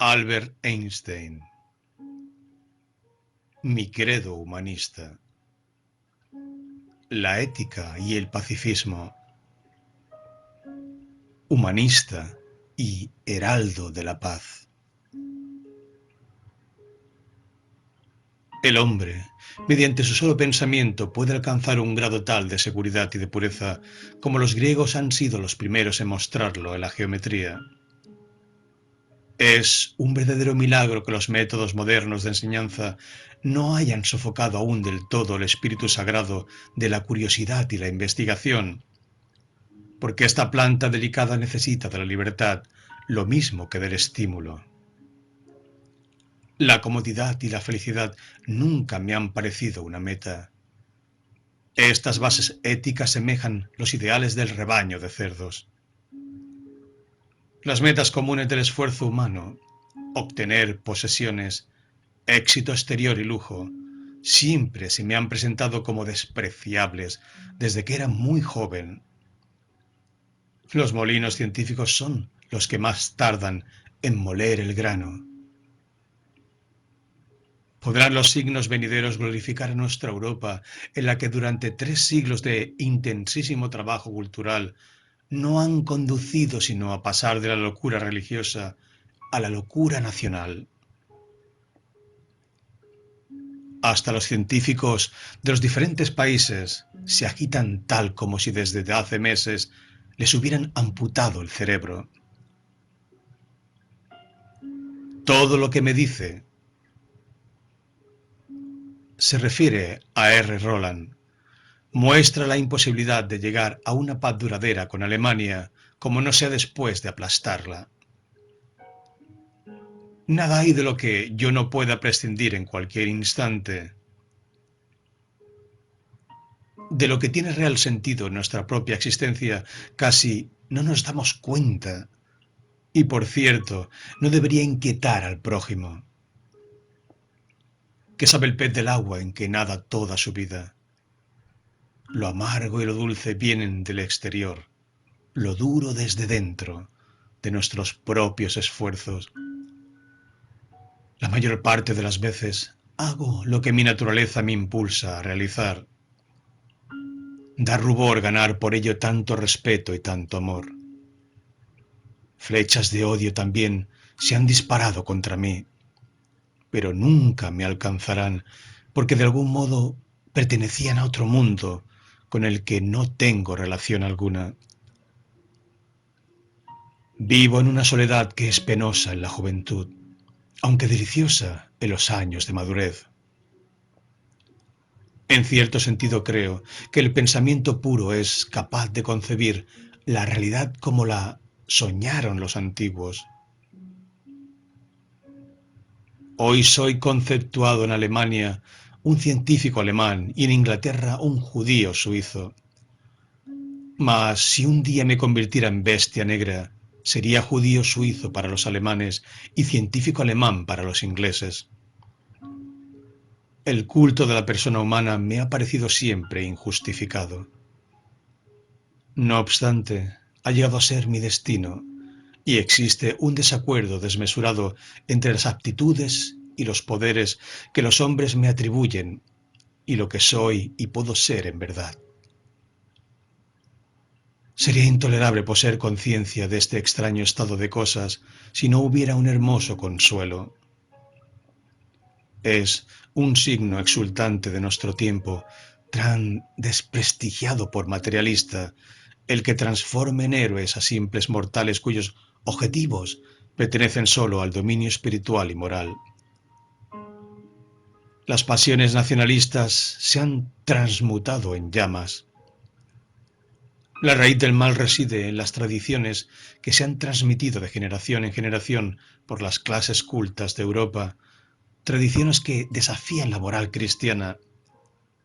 Albert Einstein. Mi credo humanista. La ética y el pacifismo. Humanista y heraldo de la paz. El hombre, mediante su solo pensamiento, puede alcanzar un grado tal de seguridad y de pureza como los griegos han sido los primeros en mostrarlo en la geometría. Es un verdadero milagro que los métodos modernos de enseñanza no hayan sofocado aún del todo el espíritu sagrado de la curiosidad y la investigación, porque esta planta delicada necesita de la libertad lo mismo que del estímulo. La comodidad y la felicidad nunca me han parecido una meta. Estas bases éticas semejan los ideales del rebaño de cerdos. Las metas comunes del esfuerzo humano, obtener posesiones, éxito exterior y lujo, siempre se me han presentado como despreciables desde que era muy joven. Los molinos científicos son los que más tardan en moler el grano. ¿Podrán los signos venideros glorificar a nuestra Europa, en la que durante 3 siglos de intensísimo trabajo cultural no han conducido sino a pasar de la locura religiosa a la locura nacional? Hasta los científicos de los diferentes países se agitan tal como si desde hace meses les hubieran amputado el cerebro. Todo lo que me dice se refiere a R. Roland. Muestra la imposibilidad de llegar a una paz duradera con Alemania, como no sea después de aplastarla. Nada hay de lo que yo no pueda prescindir en cualquier instante. De lo que tiene real sentido en nuestra propia existencia, casi no nos damos cuenta. Y por cierto, no debería inquietar al prójimo. ¿Qué sabe el pez del agua en que nada toda su vida? Lo amargo y lo dulce vienen del exterior, lo duro desde dentro, de nuestros propios esfuerzos. La mayor parte de las veces hago lo que mi naturaleza me impulsa a realizar. Da rubor ganar por ello tanto respeto y tanto amor. Flechas de odio también se han disparado contra mí, pero nunca me alcanzarán, porque de algún modo pertenecían a otro mundo con el que no tengo relación alguna. Vivo en una soledad que es penosa en la juventud, aunque deliciosa en los años de madurez. En cierto sentido creo que el pensamiento puro es capaz de concebir la realidad como la soñaron los antiguos. Hoy soy conceptuado en Alemania un científico alemán y en Inglaterra un judío suizo. Mas si un día me convirtiera en bestia negra, sería judío suizo para los alemanes y científico alemán para los ingleses. El culto de la persona humana me ha parecido siempre injustificado. No obstante, ha llegado a ser mi destino, y existe un desacuerdo desmesurado entre las aptitudes y los poderes que los hombres me atribuyen y lo que soy y puedo ser en verdad. Sería intolerable poseer conciencia de este extraño estado de cosas si no hubiera un hermoso consuelo. Es un signo exultante de nuestro tiempo, tan desprestigiado por materialista, el que transforme en héroes a simples mortales cuyos objetivos pertenecen solo al dominio espiritual y moral. Las pasiones nacionalistas se han transmutado en llamas. La raíz del mal reside en las tradiciones que se han transmitido de generación en generación por las clases cultas de Europa, tradiciones que desafían la moral cristiana,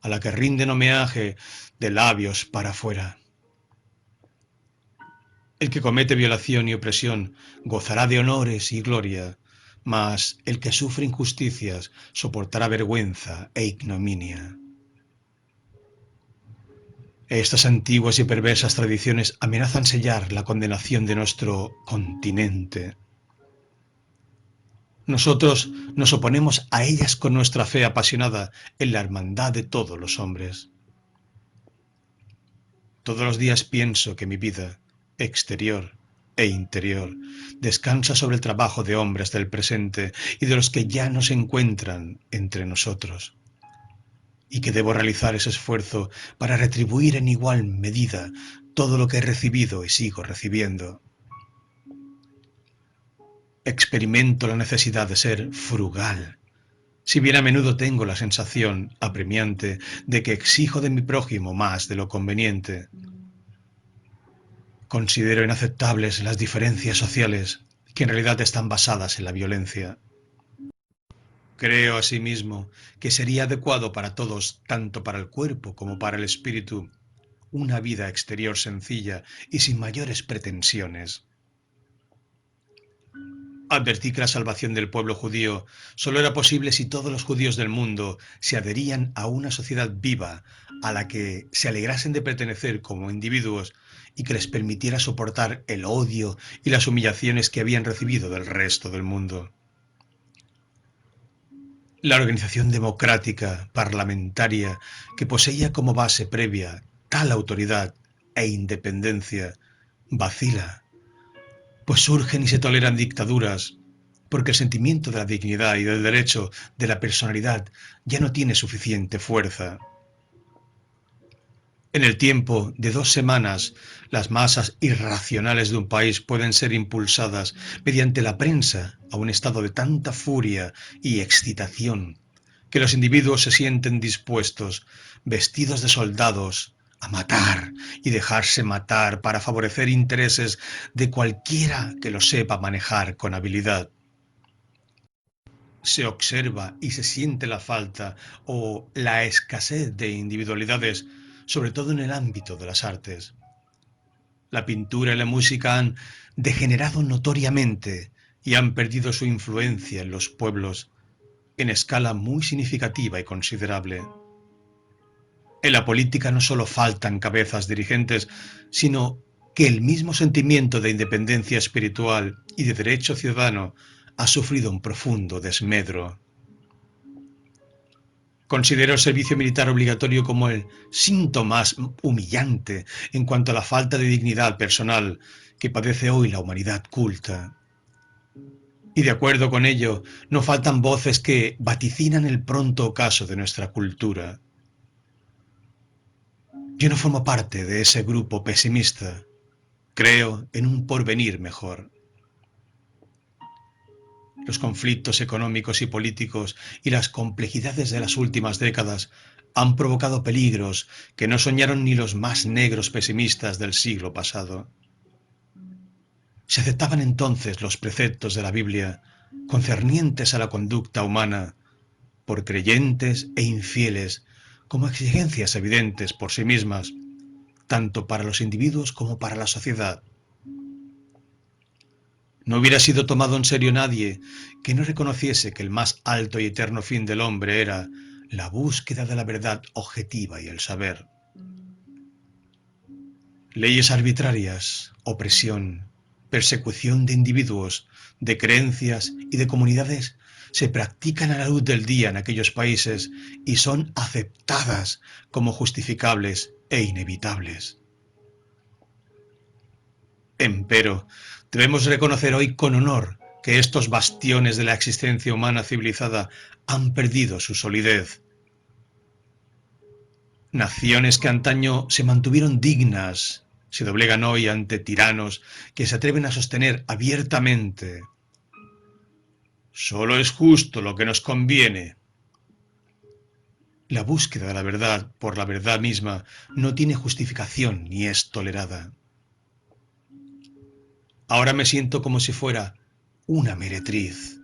a la que rinden homenaje de labios para afuera. El que comete violación y opresión gozará de honores y gloria, mas el que sufre injusticias soportará vergüenza e ignominia. Estas antiguas y perversas tradiciones amenazan sellar la condenación de nuestro continente. Nosotros nos oponemos a ellas con nuestra fe apasionada en la hermandad de todos los hombres. Todos los días pienso que mi vida, exterior e interior, descansa sobre el trabajo de hombres del presente y de los que ya no se encuentran entre nosotros, y que debo realizar ese esfuerzo para retribuir en igual medida todo lo que he recibido y sigo recibiendo. Experimento la necesidad de ser frugal, si bien a menudo tengo la sensación apremiante de que exijo de mi prójimo más de lo conveniente. Considero inaceptables las diferencias sociales que en realidad están basadas en la violencia. Creo asimismo que sería adecuado para todos, tanto para el cuerpo como para el espíritu, una vida exterior sencilla y sin mayores pretensiones. Advertí que la salvación del pueblo judío solo era posible si todos los judíos del mundo se adherían a una sociedad viva a la que se alegrasen de pertenecer como individuos y que les permitiera soportar el odio y las humillaciones que habían recibido del resto del mundo. La organización democrática parlamentaria que poseía como base previa tal autoridad e independencia vacila, pues surgen y se toleran dictaduras, porque el sentimiento de la dignidad y del derecho de la personalidad ya no tiene suficiente fuerza. En el tiempo de 2 semanas, las masas irracionales de un país pueden ser impulsadas mediante la prensa a un estado de tanta furia y excitación que los individuos se sienten dispuestos, vestidos de soldados, a matar y dejarse matar para favorecer intereses de cualquiera que lo sepa manejar con habilidad. Se observa y se siente la falta o la escasez de individualidades, sobre todo en el ámbito de las artes. La pintura y la música han degenerado notoriamente y han perdido su influencia en los pueblos en escala muy significativa y considerable. En la política no solo faltan cabezas dirigentes, sino que el mismo sentimiento de independencia espiritual y de derecho ciudadano ha sufrido un profundo desmedro. Considero el servicio militar obligatorio como el síntoma más humillante en cuanto a la falta de dignidad personal que padece hoy la humanidad culta. Y de acuerdo con ello, no faltan voces que vaticinan el pronto ocaso de nuestra cultura. Yo no formo parte de ese grupo pesimista. Creo en un porvenir mejor. Los conflictos económicos y políticos y las complejidades de las últimas décadas han provocado peligros que no soñaron ni los más negros pesimistas del siglo pasado. Se aceptaban entonces los preceptos de la Biblia concernientes a la conducta humana por creyentes e infieles como exigencias evidentes por sí mismas, tanto para los individuos como para la sociedad. No hubiera sido tomado en serio nadie que no reconociese que el más alto y eterno fin del hombre era la búsqueda de la verdad objetiva y el saber. Leyes arbitrarias, opresión, persecución de individuos, de creencias y de comunidades se practican a la luz del día en aquellos países y son aceptadas como justificables e inevitables. Empero, debemos reconocer hoy con honor que estos bastiones de la existencia humana civilizada han perdido su solidez. Naciones que antaño se mantuvieron dignas se doblegan hoy ante tiranos que se atreven a sostener abiertamente: solo es justo lo que nos conviene. La búsqueda de la verdad por la verdad misma no tiene justificación ni es tolerada. Ahora me siento como si fuera una meretriz.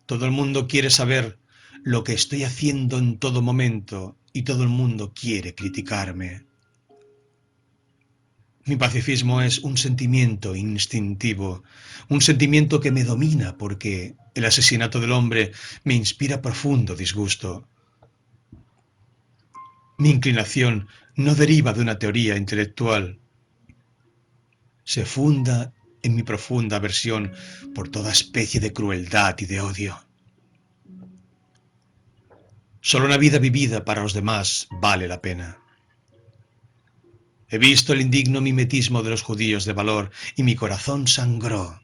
Todo el mundo quiere saber lo que estoy haciendo en todo momento y todo el mundo quiere criticarme. Mi pacifismo es un sentimiento instintivo, un sentimiento que me domina porque el asesinato del hombre me inspira profundo disgusto. Mi inclinación no deriva de una teoría intelectual. Se funda en mi profunda aversión por toda especie de crueldad y de odio. Solo una vida vivida para los demás vale la pena. He visto el indigno mimetismo de los judíos de valor y mi corazón sangró.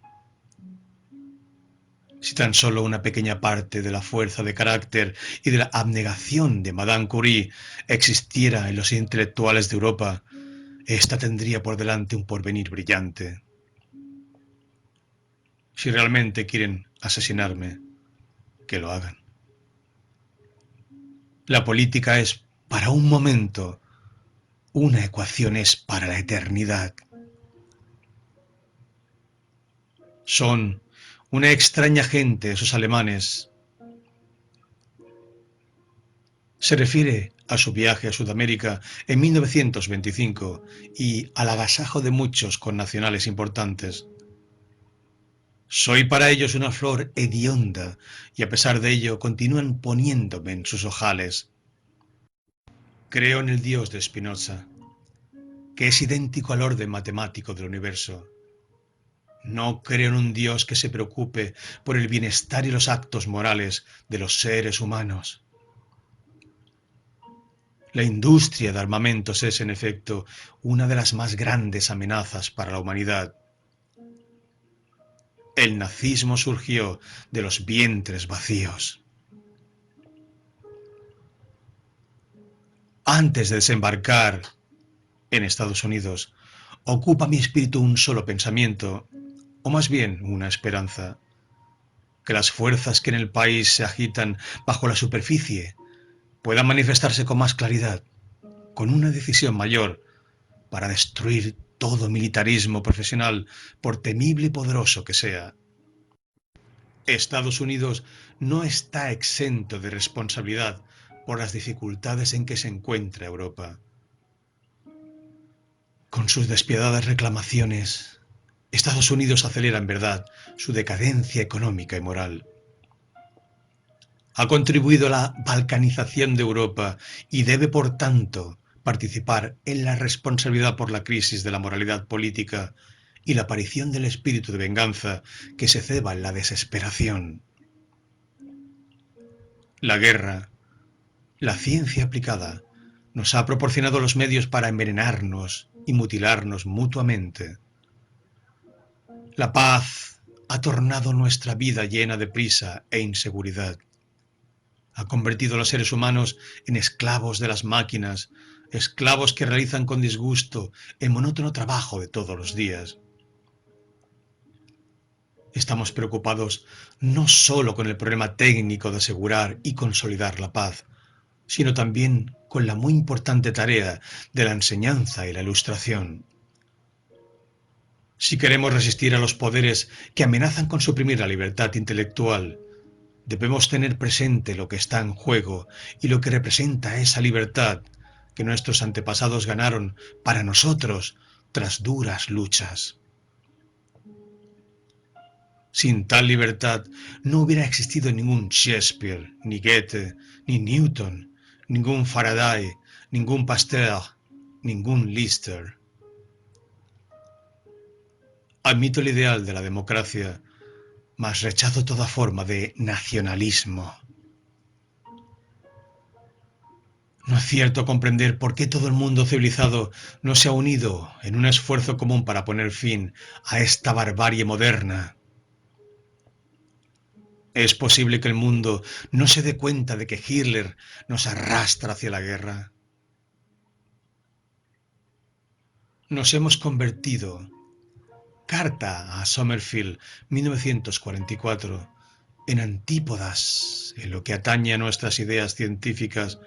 Si tan solo una pequeña parte de la fuerza de carácter y de la abnegación de Madame Curie existiera en los intelectuales de Europa, ésta tendría por delante un porvenir brillante. Si realmente quieren asesinarme, que lo hagan. La política es para un momento, una ecuación es para la eternidad. Son una extraña gente esos alemanes. Se refiere a su viaje a Sudamérica en 1925 y al agasajo de muchos connacionales importantes. Soy para ellos una flor hedionda y a pesar de ello continúan poniéndome en sus ojales. Creo en el Dios de Spinoza, que es idéntico al orden matemático del universo. No creo en un Dios que se preocupe por el bienestar y los actos morales de los seres humanos. La industria de armamentos es, en efecto, una de las más grandes amenazas para la humanidad. El nazismo surgió de los vientres vacíos. Antes de desembarcar en Estados Unidos, ocupa mi espíritu un solo pensamiento, o más bien una esperanza, que las fuerzas que en el país se agitan bajo la superficie puedan manifestarse con más claridad, con una decisión mayor, para destruir todo militarismo profesional, por temible y poderoso que sea. Estados Unidos no está exento de responsabilidad por las dificultades en que se encuentra Europa. Con sus despiadadas reclamaciones, Estados Unidos acelera en verdad su decadencia económica y moral. Ha contribuido a la balcanización de Europa y debe, por tanto, participar en la responsabilidad por la crisis de la moralidad política y la aparición del espíritu de venganza que se ceba en la desesperación. La guerra, la ciencia aplicada, nos ha proporcionado los medios para envenenarnos y mutilarnos mutuamente. La paz ha tornado nuestra vida llena de prisa e inseguridad. Ha convertido a los seres humanos en esclavos de las máquinas, esclavos que realizan con disgusto el monótono trabajo de todos los días. Estamos preocupados no solo con el problema técnico de asegurar y consolidar la paz, sino también con la muy importante tarea de la enseñanza y la ilustración. Si queremos resistir a los poderes que amenazan con suprimir la libertad intelectual, debemos tener presente lo que está en juego y lo que representa esa libertad que nuestros antepasados ganaron para nosotros tras duras luchas. Sin tal libertad no hubiera existido ningún Shakespeare, ni Goethe, ni Newton, ningún Faraday, ningún Pasteur, ningún Lister. Admito el ideal de la democracia, mas rechazo toda forma de nacionalismo. No es cierto comprender por qué todo el mundo civilizado no se ha unido en un esfuerzo común para poner fin a esta barbarie moderna. ¿Es posible que el mundo no se dé cuenta de que Hitler nos arrastra hacia la guerra? Nos hemos convertido, carta a Sommerfield, 1944, en antípodas en lo que atañe a nuestras ideas científicas,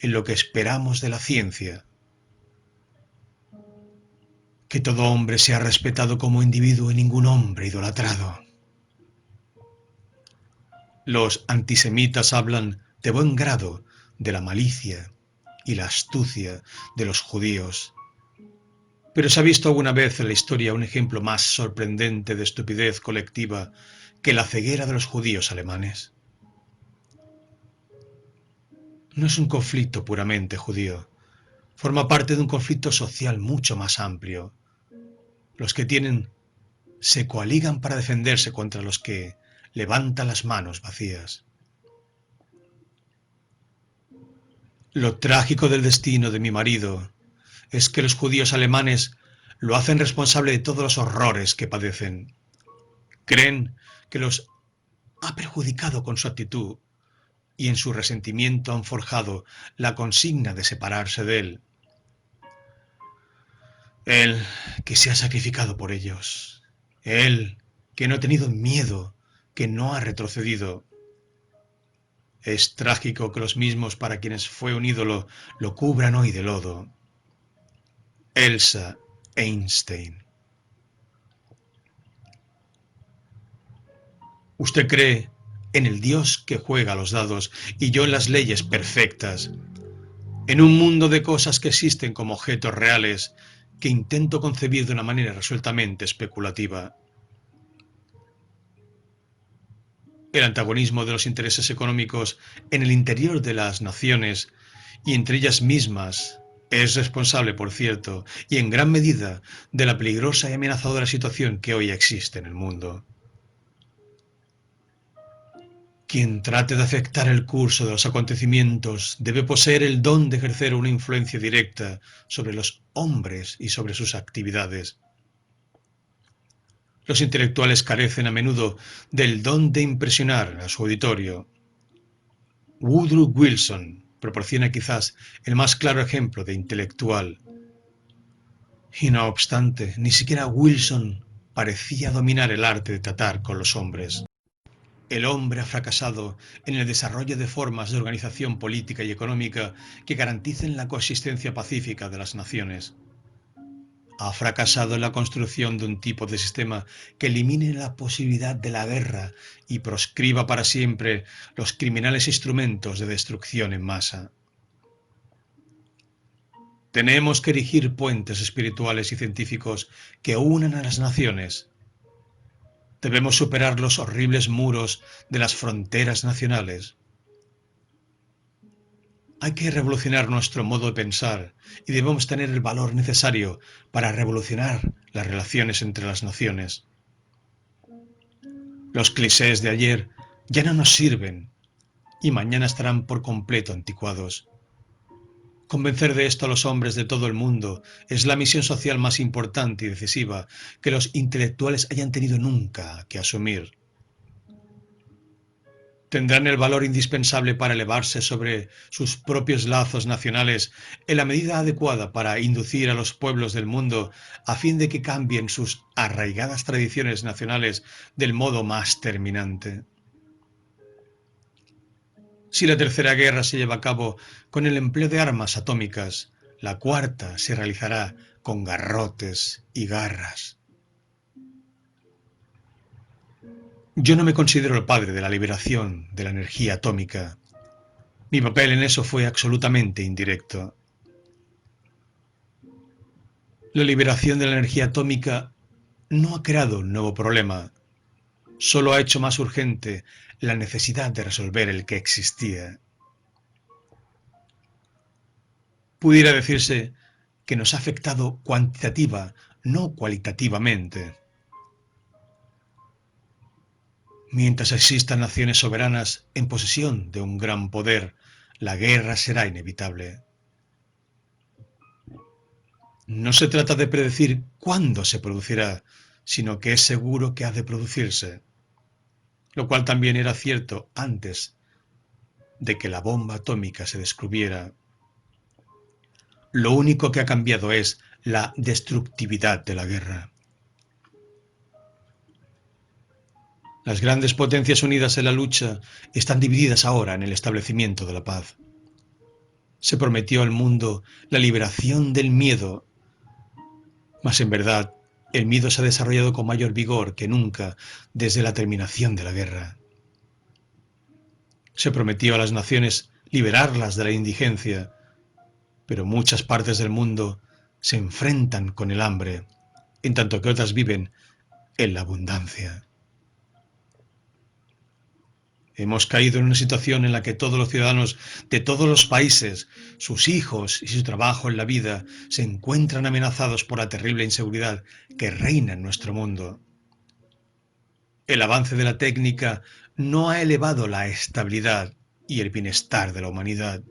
en lo que esperamos de la ciencia. Que todo hombre sea respetado como individuo y ningún hombre idolatrado. Los antisemitas hablan de buen grado de la malicia y la astucia de los judíos. Pero ¿se ha visto alguna vez en la historia un ejemplo más sorprendente de estupidez colectiva que la ceguera de los judíos alemanes? No es un conflicto puramente judío. Forma parte de un conflicto social mucho más amplio. Los que tienen se coaligan para defenderse contra los que levantan las manos vacías. Lo trágico del destino de mi marido es que los judíos alemanes lo hacen responsable de todos los horrores que padecen. Creen que los ha perjudicado con su actitud y en su resentimiento han forjado la consigna de separarse de él. Él que se ha sacrificado por ellos. Él que no ha tenido miedo, que no ha retrocedido. Es trágico que los mismos para quienes fue un ídolo lo cubran hoy de lodo. Elsa Einstein. Usted cree en el Dios que juega a los dados y yo en las leyes perfectas, en un mundo de cosas que existen como objetos reales que intento concebir de una manera resueltamente especulativa. El antagonismo de los intereses económicos en el interior de las naciones y entre ellas mismas es responsable, por cierto, y en gran medida, de la peligrosa y amenazadora situación que hoy existe en el mundo. Quien trate de afectar el curso de los acontecimientos debe poseer el don de ejercer una influencia directa sobre los hombres y sobre sus actividades. Los intelectuales carecen a menudo del don de impresionar a su auditorio. Woodrow Wilson proporciona quizás el más claro ejemplo de intelectual. Y no obstante, ni siquiera Wilson parecía dominar el arte de tratar con los hombres. El hombre ha fracasado en el desarrollo de formas de organización política y económica que garanticen la coexistencia pacífica de las naciones. Ha fracasado en la construcción de un tipo de sistema que elimine la posibilidad de la guerra y proscriba para siempre los criminales instrumentos de destrucción en masa. Tenemos que erigir puentes espirituales y científicos que unan a las naciones. Debemos superar los horribles muros de las fronteras nacionales. Hay que revolucionar nuestro modo de pensar y debemos tener el valor necesario para revolucionar las relaciones entre las naciones. Los clichés de ayer ya no nos sirven y mañana estarán por completo anticuados. Convencer de esto a los hombres de todo el mundo es la misión social más importante y decisiva que los intelectuales hayan tenido nunca que asumir. Tendrán el valor indispensable para elevarse sobre sus propios lazos nacionales en la medida adecuada para inducir a los pueblos del mundo a fin de que cambien sus arraigadas tradiciones nacionales del modo más terminante. Si la tercera guerra se lleva a cabo con el empleo de armas atómicas, la cuarta se realizará con garrotes y garras. Yo no me considero el padre de la liberación de la energía atómica. Mi papel en eso fue absolutamente indirecto. La liberación de la energía atómica no ha creado un nuevo problema, solo ha hecho más urgente la necesidad de resolver el que existía. Pudiera decirse que nos ha afectado cuantitativa, no cualitativamente. Mientras existan naciones soberanas en posesión de un gran poder, la guerra será inevitable. No se trata de predecir cuándo se producirá, sino que es seguro que ha de producirse, lo cual también era cierto antes de que la bomba atómica se descubriera. Lo único que ha cambiado es la destructividad de la guerra. Las grandes potencias unidas en la lucha están divididas ahora en el establecimiento de la paz. Se prometió al mundo la liberación del miedo, mas en verdad el miedo se ha desarrollado con mayor vigor que nunca desde la terminación de la guerra. Se prometió a las naciones liberarlas de la indigencia, pero muchas partes del mundo se enfrentan con el hambre, en tanto que otras viven en la abundancia. Hemos caído en una situación en la que todos los ciudadanos de todos los países, sus hijos y su trabajo en la vida se encuentran amenazados por la terrible inseguridad que reina en nuestro mundo. El avance de la técnica no ha elevado la estabilidad y el bienestar de la humanidad.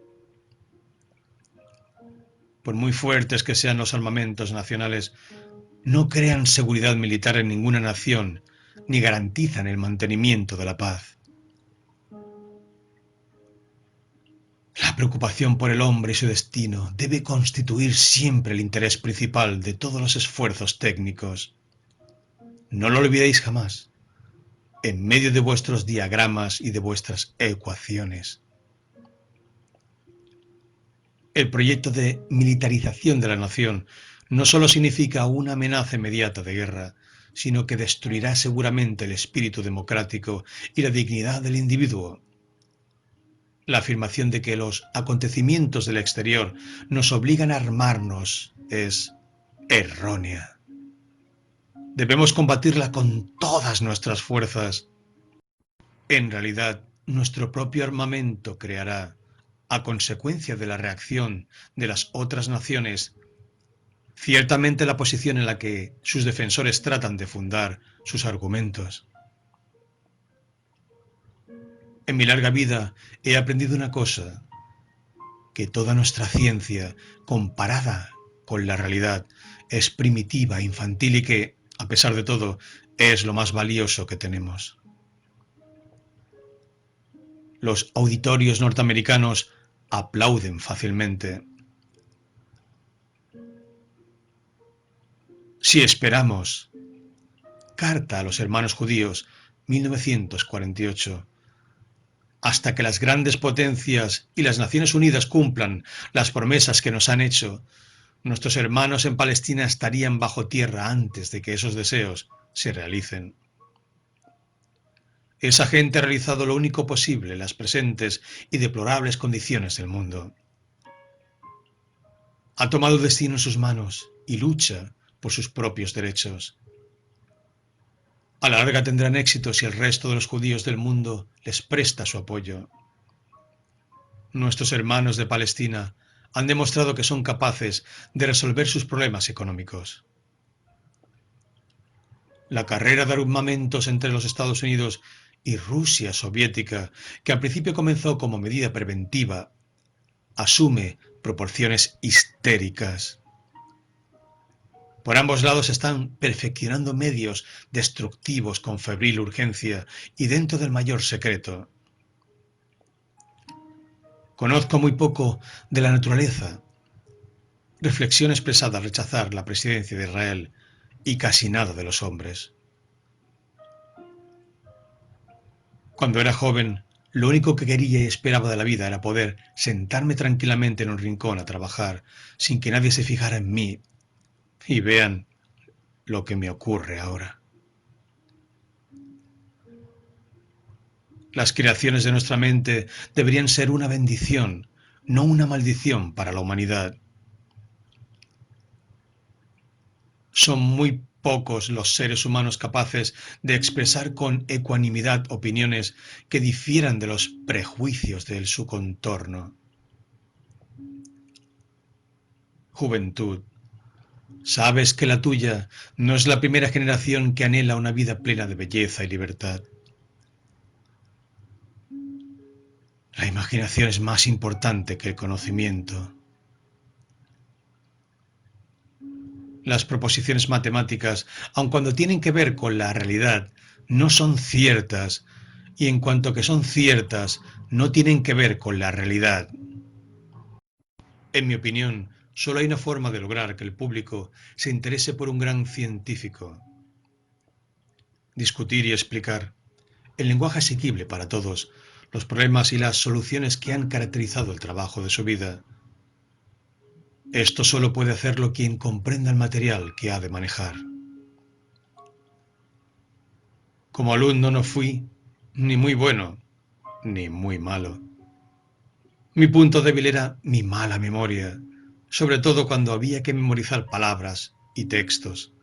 Por muy fuertes que sean los armamentos nacionales, no crean seguridad militar en ninguna nación, ni garantizan el mantenimiento de la paz. La preocupación por el hombre y su destino debe constituir siempre el interés principal de todos los esfuerzos técnicos. No lo olvidéis jamás, en medio de vuestros diagramas y de vuestras ecuaciones. El proyecto de militarización de la nación no solo significa una amenaza inmediata de guerra, sino que destruirá seguramente el espíritu democrático y la dignidad del individuo. La afirmación de que los acontecimientos del exterior nos obligan a armarnos es errónea. Debemos combatirla con todas nuestras fuerzas. En realidad, nuestro propio armamento creará, a consecuencia de la reacción de las otras naciones, ciertamente la posición en la que sus defensores tratan de fundar sus argumentos. En mi larga vida he aprendido una cosa, que toda nuestra ciencia, comparada con la realidad, es primitiva, infantil y que, a pesar de todo, es lo más valioso que tenemos. Los auditorios norteamericanos aplauden fácilmente. Si esperamos, Carta a los Hermanos Judíos, 1948, hasta que las grandes potencias y las Naciones Unidas cumplan las promesas que nos han hecho, nuestros hermanos en Palestina estarían bajo tierra antes de que esos deseos se realicen. Esa gente ha realizado lo único posible en las presentes y deplorables condiciones del mundo. Ha tomado el destino en sus manos y lucha por sus propios derechos. A la larga tendrán éxito si el resto de los judíos del mundo les presta su apoyo. Nuestros hermanos de Palestina han demostrado que son capaces de resolver sus problemas económicos. La carrera de armamentos entre los Estados Unidos y Rusia soviética, que al principio comenzó como medida preventiva, asume proporciones histéricas. Por ambos lados están perfeccionando medios destructivos con febril urgencia y dentro del mayor secreto. Conozco muy poco de la naturaleza. Reflexión expresada al rechazar la presidencia de Israel y casi nada de los hombres. Cuando era joven, lo único que quería y esperaba de la vida era poder sentarme tranquilamente en un rincón a trabajar sin que nadie se fijara en mí. Y vean lo que me ocurre ahora. Las creaciones de nuestra mente deberían ser una bendición, no una maldición para la humanidad. Son muy pocos los seres humanos capaces de expresar con ecuanimidad opiniones que difieran de los prejuicios de su contorno. Juventud, sabes que la tuya no es la primera generación que anhela una vida plena de belleza y libertad. La imaginación es más importante que el conocimiento. Las proposiciones matemáticas, aun cuando tienen que ver con la realidad, no son ciertas, y en cuanto que son ciertas, no tienen que ver con la realidad. En mi opinión, solo hay una forma de lograr que el público se interese por un gran científico. Discutir y explicar, en lenguaje asequible para todos, los problemas y las soluciones que han caracterizado el trabajo de su vida. Esto solo puede hacerlo quien comprenda el material que ha de manejar. Como alumno no fui ni muy bueno ni muy malo. Mi punto débil era mi mala memoria, sobre todo cuando había que memorizar palabras y textos.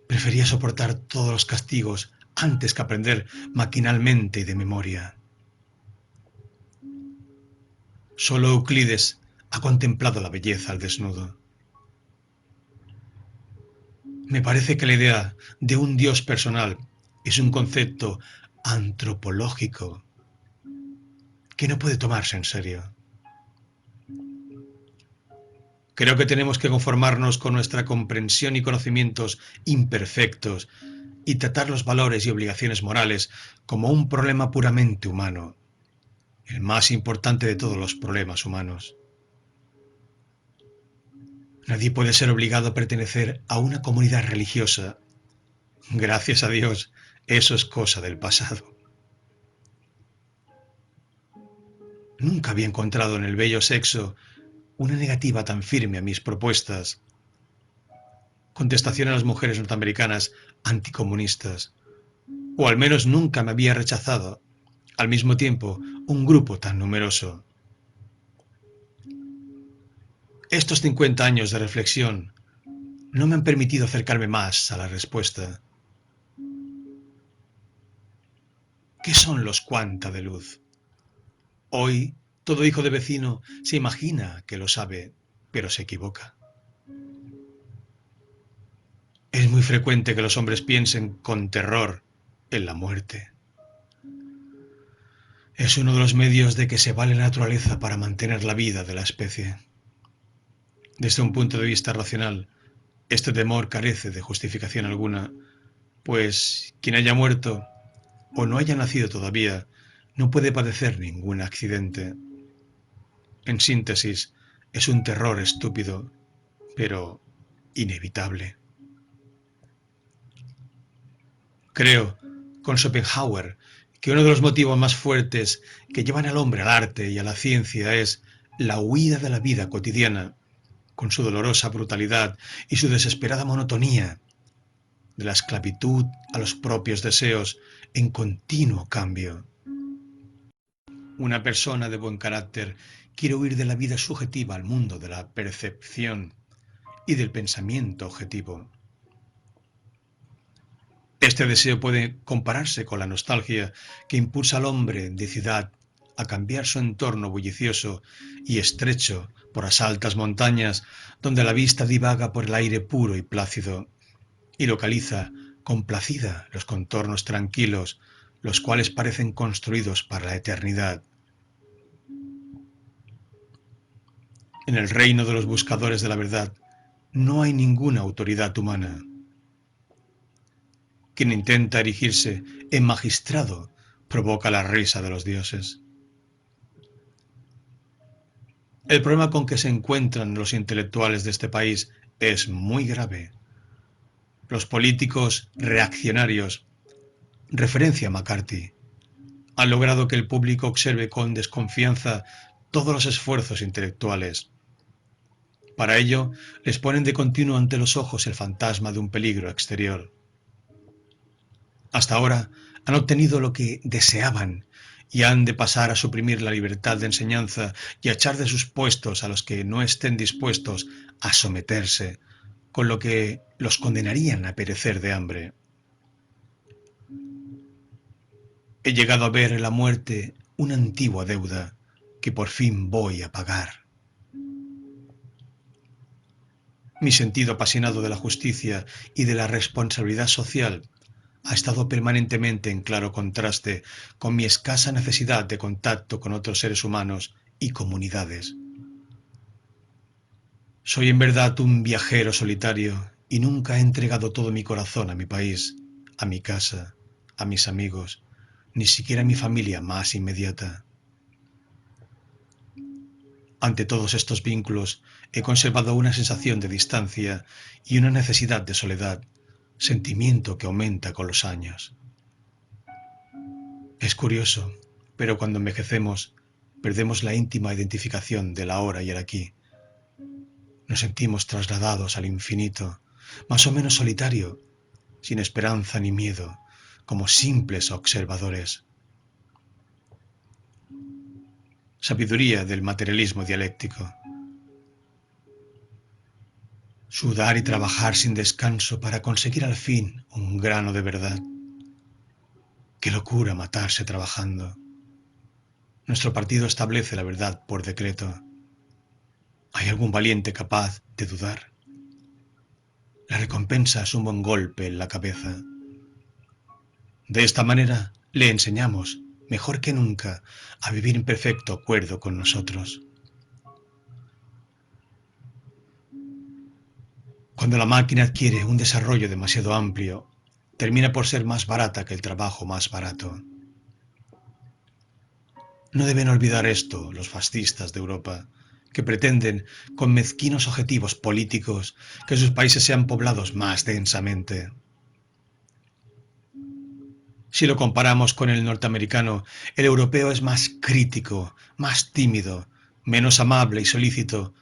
Prefería soportar todos los castigos antes que aprender maquinalmente y de memoria. Solo Euclides ha contemplado la belleza al desnudo. Me parece que la idea de un Dios personal es un concepto antropológico que no puede tomarse en serio. Creo que tenemos que conformarnos con nuestra comprensión y conocimientos imperfectos y tratar los valores y obligaciones morales como un problema puramente humano, el más importante de todos los problemas humanos. Nadie puede ser obligado a pertenecer a una comunidad religiosa. Gracias a Dios, eso es cosa del pasado. Nunca había encontrado en el bello sexo una negativa tan firme a mis propuestas. Contestación a las mujeres norteamericanas anticomunistas. O al menos nunca me había rechazado, al mismo tiempo, un grupo tan numeroso. Estos 50 años de reflexión no me han permitido acercarme más a la respuesta. ¿Qué son los cuanta de luz? Hoy, todo hijo de vecino se imagina que lo sabe, pero se equivoca. Es muy frecuente que los hombres piensen con terror en la muerte. Es uno de los medios de que se vale la naturaleza para mantener la vida de la especie. Desde un punto de vista racional, este temor carece de justificación alguna, pues quien haya muerto o no haya nacido todavía no puede padecer ningún accidente. En síntesis, es un terror estúpido, pero inevitable. Creo, con Schopenhauer, que uno de los motivos más fuertes que llevan al hombre al arte y a la ciencia es la huida de la vida cotidiana, con su dolorosa brutalidad y su desesperada monotonía, de la esclavitud a los propios deseos en continuo cambio. Una persona de buen carácter quiere huir de la vida subjetiva al mundo de la percepción y del pensamiento objetivo. Este deseo puede compararse con la nostalgia que impulsa al hombre de ciudad a cambiar su entorno bullicioso y estrecho por las altas montañas, donde la vista divaga por el aire puro y plácido, y localiza complacida los contornos tranquilos, los cuales parecen construidos para la eternidad. En el reino de los buscadores de la verdad no hay ninguna autoridad humana. Quien intenta erigirse en magistrado provoca la risa de los dioses. El problema con que se encuentran los intelectuales de este país es muy grave. Los políticos reaccionarios, referencia a McCarthy, han logrado que el público observe con desconfianza todos los esfuerzos intelectuales. Para ello, les ponen de continuo ante los ojos el fantasma de un peligro exterior. Hasta ahora han obtenido lo que deseaban y han de pasar a suprimir la libertad de enseñanza y a echar de sus puestos a los que no estén dispuestos a someterse, con lo que los condenarían a perecer de hambre. He llegado a ver en la muerte una antigua deuda que por fin voy a pagar. Mi sentido apasionado de la justicia y de la responsabilidad social ha estado permanentemente en claro contraste con mi escasa necesidad de contacto con otros seres humanos y comunidades. Soy en verdad un viajero solitario y nunca he entregado todo mi corazón a mi país, a mi casa, a mis amigos, ni siquiera a mi familia más inmediata. Ante todos estos vínculos he conservado una sensación de distancia y una necesidad de soledad, sentimiento que aumenta con los años. Es curioso, pero cuando envejecemos, perdemos la íntima identificación del ahora y el aquí. Nos sentimos trasladados al infinito, más o menos solitario, sin esperanza ni miedo, como simples observadores. Sabiduría del materialismo dialéctico. Sudar y trabajar sin descanso para conseguir al fin un grano de verdad. Qué locura matarse trabajando. Nuestro partido establece la verdad por decreto. ¿Hay algún valiente capaz de dudar? La recompensa es un buen golpe en la cabeza. De esta manera le enseñamos, mejor que nunca, a vivir en perfecto acuerdo con nosotros. Cuando la máquina adquiere un desarrollo demasiado amplio, termina por ser más barata que el trabajo más barato. No deben olvidar esto los fascistas de Europa, que pretenden, con mezquinos objetivos políticos, que sus países sean poblados más densamente. Si lo comparamos con el norteamericano, el europeo es más crítico, más tímido, menos amable y solícito,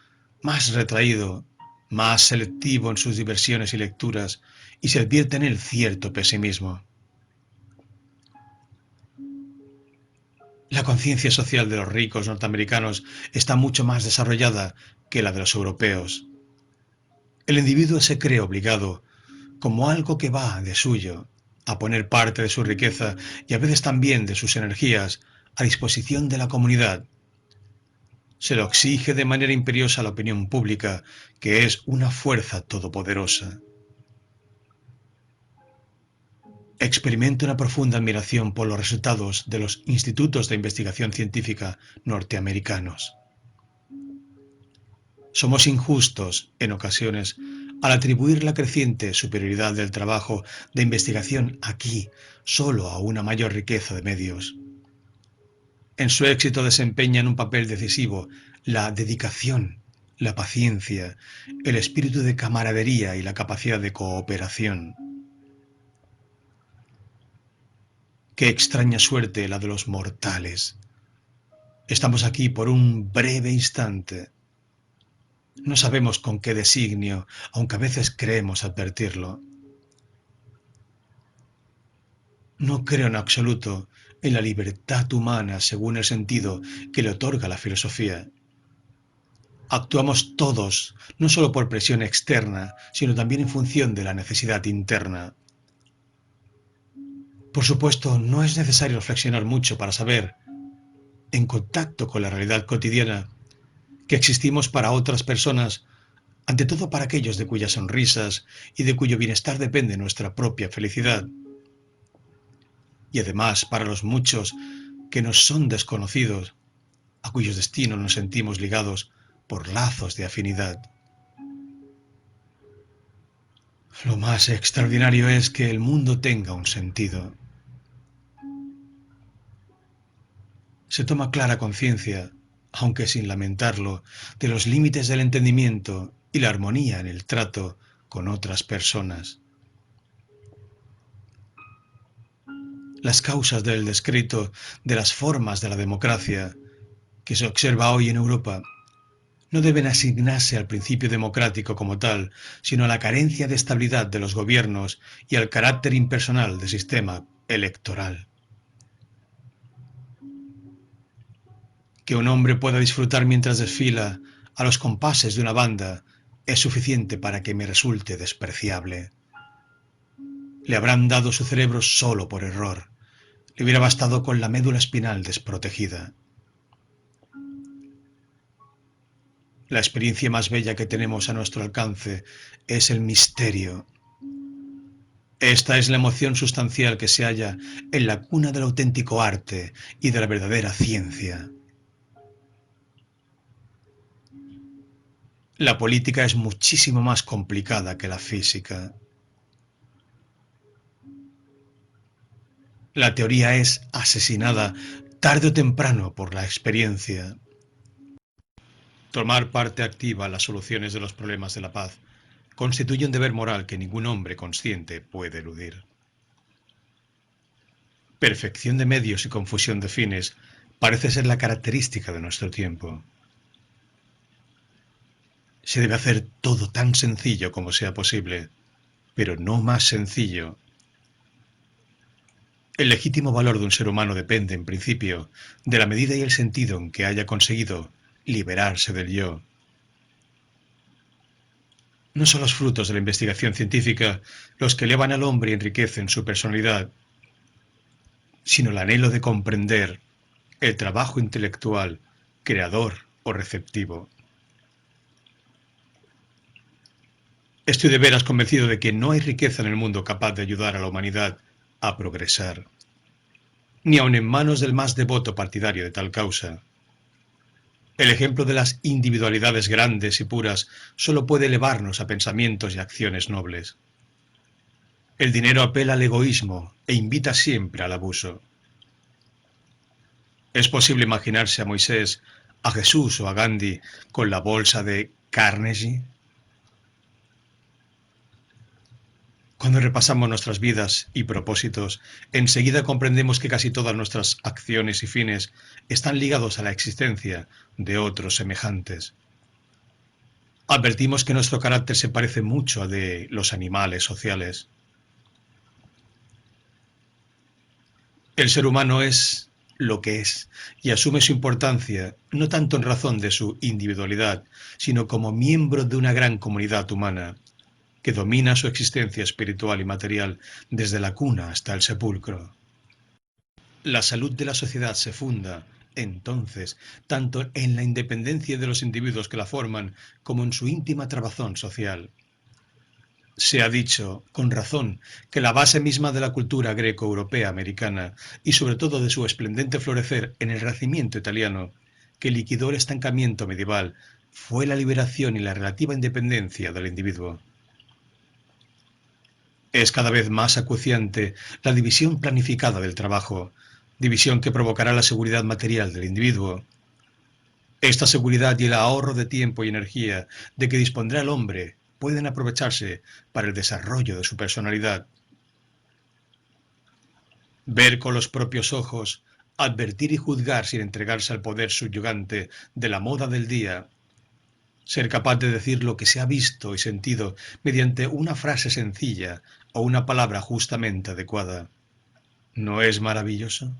más retraído, más selectivo en sus diversiones y lecturas, y se advierte en él cierto pesimismo. La conciencia social de los ricos norteamericanos está mucho más desarrollada que la de los europeos. El individuo se cree obligado, como algo que va de suyo, a poner parte de su riqueza y a veces también de sus energías a disposición de la comunidad. Se lo exige de manera imperiosa a la opinión pública, que es una fuerza todopoderosa. Experimento una profunda admiración por los resultados de los institutos de investigación científica norteamericanos. Somos injustos, en ocasiones, al atribuir la creciente superioridad del trabajo de investigación aquí solo a una mayor riqueza de medios. En su éxito desempeñan un papel decisivo la dedicación, la paciencia, el espíritu de camaradería y la capacidad de cooperación. Qué extraña suerte la de los mortales. Estamos aquí por un breve instante. No sabemos con qué designio, aunque a veces creemos advertirlo. No creo en absoluto en la libertad humana según el sentido que le otorga la filosofía. Actuamos todos, no solo por presión externa, sino también en función de la necesidad interna. Por supuesto, no es necesario reflexionar mucho para saber, en contacto con la realidad cotidiana, que existimos para otras personas, ante todo para aquellos de cuyas sonrisas y de cuyo bienestar depende nuestra propia felicidad. Y además para los muchos que nos son desconocidos, a cuyos destinos nos sentimos ligados por lazos de afinidad. Lo más extraordinario es que el mundo tenga un sentido. Se toma clara conciencia, aunque sin lamentarlo, de los límites del entendimiento y la armonía en el trato con otras personas. Las causas del descrédito de las formas de la democracia que se observa hoy en Europa no deben asignarse al principio democrático como tal, sino a la carencia de estabilidad de los gobiernos y al carácter impersonal del sistema electoral. Que un hombre pueda disfrutar mientras desfila a los compases de una banda es suficiente para que me resulte despreciable. Le habrán dado su cerebro solo por error. Le hubiera bastado con la médula espinal desprotegida. La experiencia más bella que tenemos a nuestro alcance es el misterio. Esta es la emoción sustancial que se halla en la cuna del auténtico arte y de la verdadera ciencia. La política es muchísimo más complicada que la física. La teoría es asesinada tarde o temprano por la experiencia. Tomar parte activa en las soluciones de los problemas de la paz constituye un deber moral que ningún hombre consciente puede eludir. Perfección de medios y confusión de fines parece ser la característica de nuestro tiempo. Se debe hacer todo tan sencillo como sea posible, pero no más sencillo. El legítimo valor de un ser humano depende, en principio, de la medida y el sentido en que haya conseguido liberarse del yo. No son los frutos de la investigación científica los que elevan al hombre y enriquecen su personalidad, sino el anhelo de comprender, el trabajo intelectual, creador o receptivo. Estoy de veras convencido de que no hay riqueza en el mundo capaz de ayudar a la humanidad a progresar, ni aun en manos del más devoto partidario de tal causa. El ejemplo de las individualidades grandes y puras solo puede elevarnos a pensamientos y acciones nobles. El dinero apela al egoísmo e invita siempre al abuso. Es posible imaginarse a Moisés, a Jesús o a Gandhi con la bolsa de Carnegie. Cuando repasamos nuestras vidas y propósitos, enseguida comprendemos que casi todas nuestras acciones y fines están ligados a la existencia de otros semejantes. Advertimos que nuestro carácter se parece mucho al de los animales sociales. El ser humano es lo que es y asume su importancia no tanto en razón de su individualidad, sino como miembro de una gran comunidad humana que domina su existencia espiritual y material desde la cuna hasta el sepulcro. La salud de la sociedad se funda, entonces, tanto en la independencia de los individuos que la forman como en su íntima trabazón social. Se ha dicho, con razón, que la base misma de la cultura greco-europea americana, y sobre todo de su esplendente florecer en el Renacimiento italiano, que liquidó el estancamiento medieval, fue la liberación y la relativa independencia del individuo. Es cada vez más acuciante la división planificada del trabajo, división que provocará la seguridad material del individuo. Esta seguridad y el ahorro de tiempo y energía de que dispondrá el hombre pueden aprovecharse para el desarrollo de su personalidad. Ver con los propios ojos, advertir y juzgar sin entregarse al poder subyugante de la moda del día, ser capaz de decir lo que se ha visto y sentido mediante una frase sencilla o una palabra justamente adecuada. ¿No es maravilloso?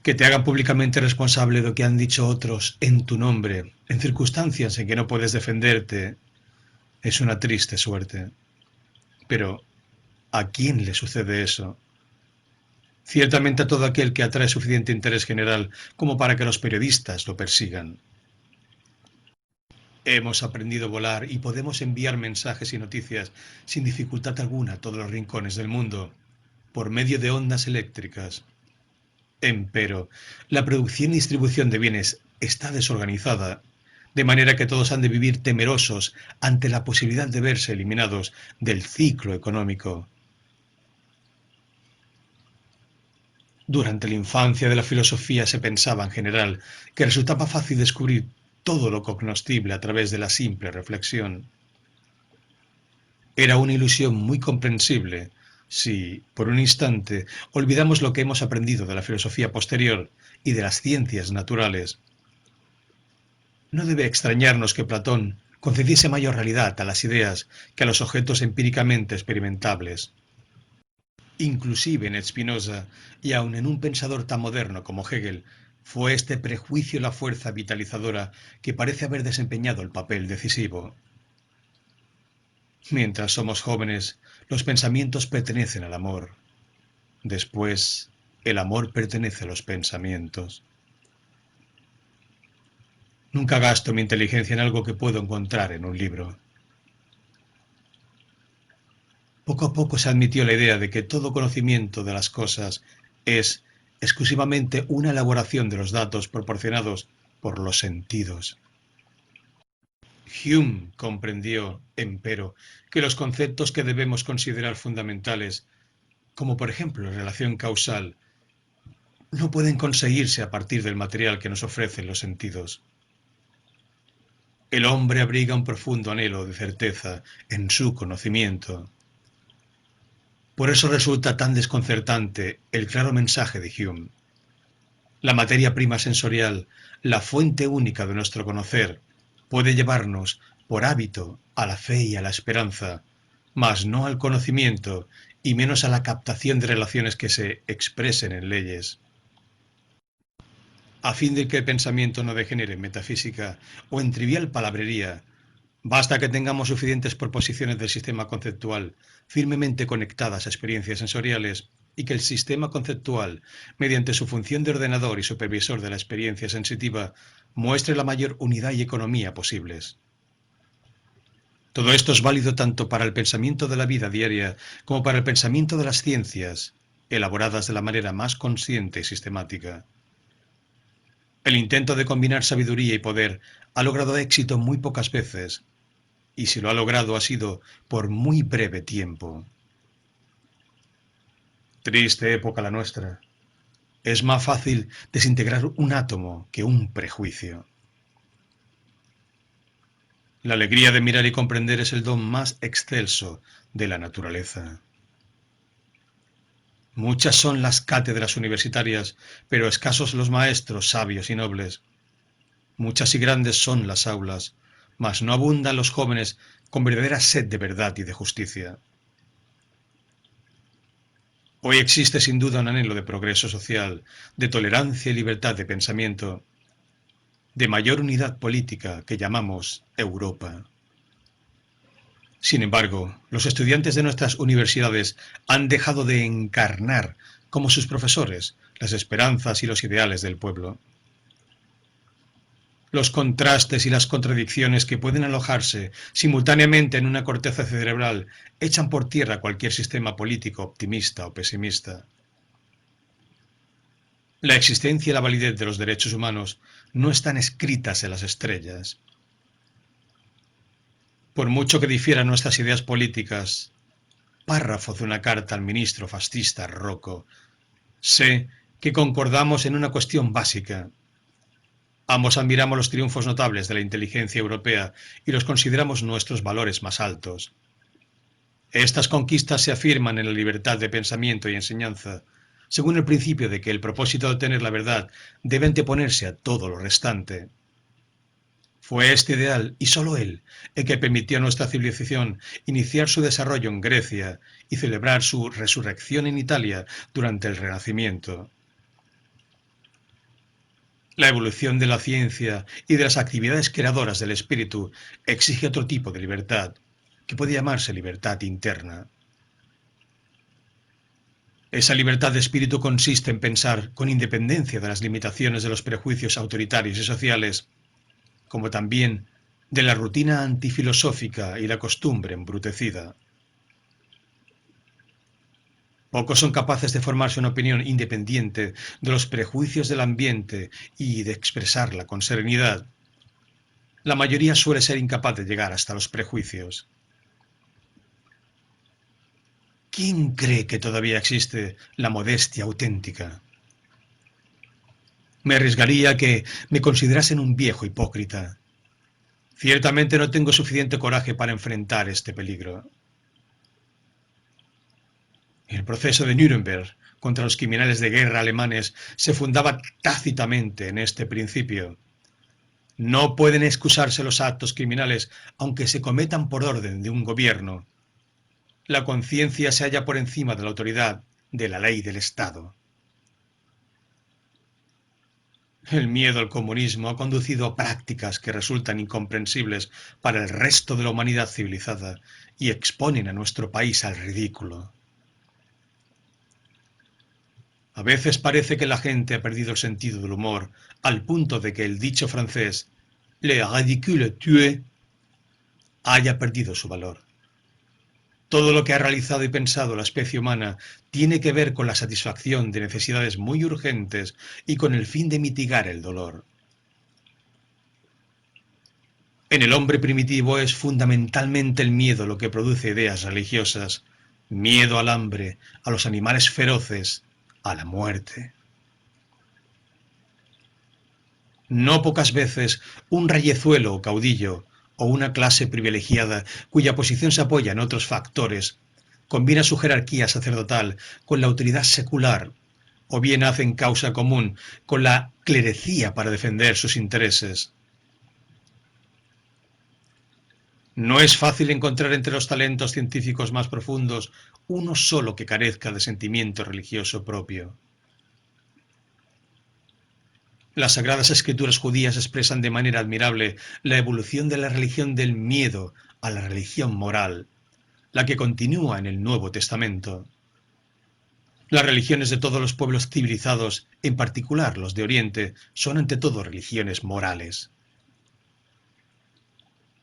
Que te hagan públicamente responsable de lo que han dicho otros en tu nombre, en circunstancias en que no puedes defenderte, es una triste suerte. Pero, ¿a quién le sucede eso? Ciertamente a todo aquel que atrae suficiente interés general como para que los periodistas lo persigan. Hemos aprendido a volar y podemos enviar mensajes y noticias sin dificultad alguna a todos los rincones del mundo, por medio de ondas eléctricas. Empero, la producción y distribución de bienes está desorganizada, de manera que todos han de vivir temerosos ante la posibilidad de verse eliminados del ciclo económico. Durante la infancia de la filosofía se pensaba en general que resultaba fácil descubrir todo lo cognoscible a través de la simple reflexión. Era una ilusión muy comprensible si, por un instante, olvidamos lo que hemos aprendido de la filosofía posterior y de las ciencias naturales. No debe extrañarnos que Platón concediese mayor realidad a las ideas que a los objetos empíricamente experimentables. Inclusive en Spinoza, y aun en un pensador tan moderno como Hegel, fue este prejuicio la fuerza vitalizadora que parece haber desempeñado el papel decisivo. Mientras somos jóvenes, los pensamientos pertenecen al amor. Después, el amor pertenece a los pensamientos. Nunca gasto mi inteligencia en algo que puedo encontrar en un libro. Poco a poco se admitió la idea de que todo conocimiento de las cosas es exclusivamente una elaboración de los datos proporcionados por los sentidos. Hume comprendió, empero, que los conceptos que debemos considerar fundamentales, como por ejemplo la relación causal, no pueden conseguirse a partir del material que nos ofrecen los sentidos. El hombre abriga un profundo anhelo de certeza en su conocimiento. Por eso resulta tan desconcertante el claro mensaje de Hume. La materia prima sensorial, la fuente única de nuestro conocer, puede llevarnos, por hábito, a la fe y a la esperanza, mas no al conocimiento y menos a la captación de relaciones que se expresen en leyes. A fin de que el pensamiento no degenere en metafísica o en trivial palabrería, basta que tengamos suficientes proposiciones del sistema conceptual firmemente conectadas a experiencias sensoriales y que el sistema conceptual, mediante su función de ordenador y supervisor de la experiencia sensitiva, muestre la mayor unidad y economía posibles. Todo esto es válido tanto para el pensamiento de la vida diaria como para el pensamiento de las ciencias, elaboradas de la manera más consciente y sistemática. El intento de combinar sabiduría y poder ha logrado éxito muy pocas veces, y si lo ha logrado ha sido por muy breve tiempo. Triste época la nuestra. Es más fácil desintegrar un átomo que un prejuicio. La alegría de mirar y comprender es el don más excelso de la naturaleza. Muchas son las cátedras universitarias, pero escasos los maestros sabios y nobles. Muchas y grandes son las aulas, mas no abundan los jóvenes con verdadera sed de verdad y de justicia. Hoy existe sin duda un anhelo de progreso social, de tolerancia y libertad de pensamiento, de mayor unidad política que llamamos Europa. Sin embargo, los estudiantes de nuestras universidades han dejado de encarnar, como sus profesores, las esperanzas y los ideales del pueblo. Los contrastes y las contradicciones que pueden alojarse simultáneamente en una corteza cerebral echan por tierra cualquier sistema político optimista o pesimista. La existencia y la validez de los derechos humanos no están escritas en las estrellas. Por mucho que difieran nuestras ideas políticas, párrafo de una carta al ministro fascista Rocco, sé que concordamos en una cuestión básica. Ambos admiramos los triunfos notables de la inteligencia europea y los consideramos nuestros valores más altos. Estas conquistas se afirman en la libertad de pensamiento y enseñanza, según el principio de que el propósito de obtener la verdad debe anteponerse a todo lo restante. Fue este ideal, y sólo él, el que permitió a nuestra civilización iniciar su desarrollo en Grecia y celebrar su resurrección en Italia durante el Renacimiento. La evolución de la ciencia y de las actividades creadoras del espíritu exige otro tipo de libertad, que puede llamarse libertad interna. Esa libertad de espíritu consiste en pensar con independencia de las limitaciones de los prejuicios autoritarios y sociales, como también de la rutina antifilosófica y la costumbre embrutecida. Pocos son capaces de formarse una opinión independiente de los prejuicios del ambiente y de expresarla con serenidad. La mayoría suele ser incapaz de llegar hasta los prejuicios. ¿Quién cree que todavía existe la modestia auténtica? Me arriesgaría a que me considerasen un viejo hipócrita. Ciertamente no tengo suficiente coraje para enfrentar este peligro. El proceso de Nuremberg contra los criminales de guerra alemanes se fundaba tácitamente en este principio. No pueden excusarse los actos criminales aunque se cometan por orden de un gobierno. La conciencia se halla por encima de la autoridad de la ley del Estado. El miedo al comunismo ha conducido a prácticas que resultan incomprensibles para el resto de la humanidad civilizada y exponen a nuestro país al ridículo. A veces parece que la gente ha perdido el sentido del humor al punto de que el dicho francés «le ridicule tue» haya perdido su valor. Todo lo que ha realizado y pensado la especie humana tiene que ver con la satisfacción de necesidades muy urgentes y con el fin de mitigar el dolor. En el hombre primitivo es fundamentalmente el miedo lo que produce ideas religiosas, miedo al hambre, a los animales feroces, a la muerte. No pocas veces un rayezuelo o caudillo o una clase privilegiada cuya posición se apoya en otros factores combina su jerarquía sacerdotal con la autoridad secular o bien hacen causa común con la clerecía para defender sus intereses. No es fácil encontrar entre los talentos científicos más profundos uno solo que carezca de sentimiento religioso propio. Las sagradas escrituras judías expresan de manera admirable la evolución de la religión del miedo a la religión moral, la que continúa en el Nuevo Testamento. Las religiones de todos los pueblos civilizados, en particular los de Oriente, son ante todo religiones morales.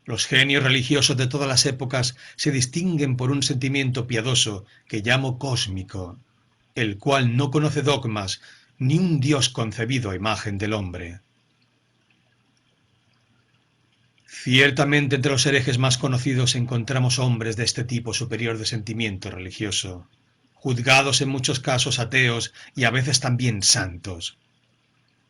Los genios religiosos de todas las épocas se distinguen por un sentimiento piadoso que llamo cósmico, el cual no conoce dogmas ni un Dios concebido a imagen del hombre. Ciertamente entre los herejes más conocidos encontramos hombres de este tipo superior de sentimiento religioso, juzgados en muchos casos ateos y a veces también santos.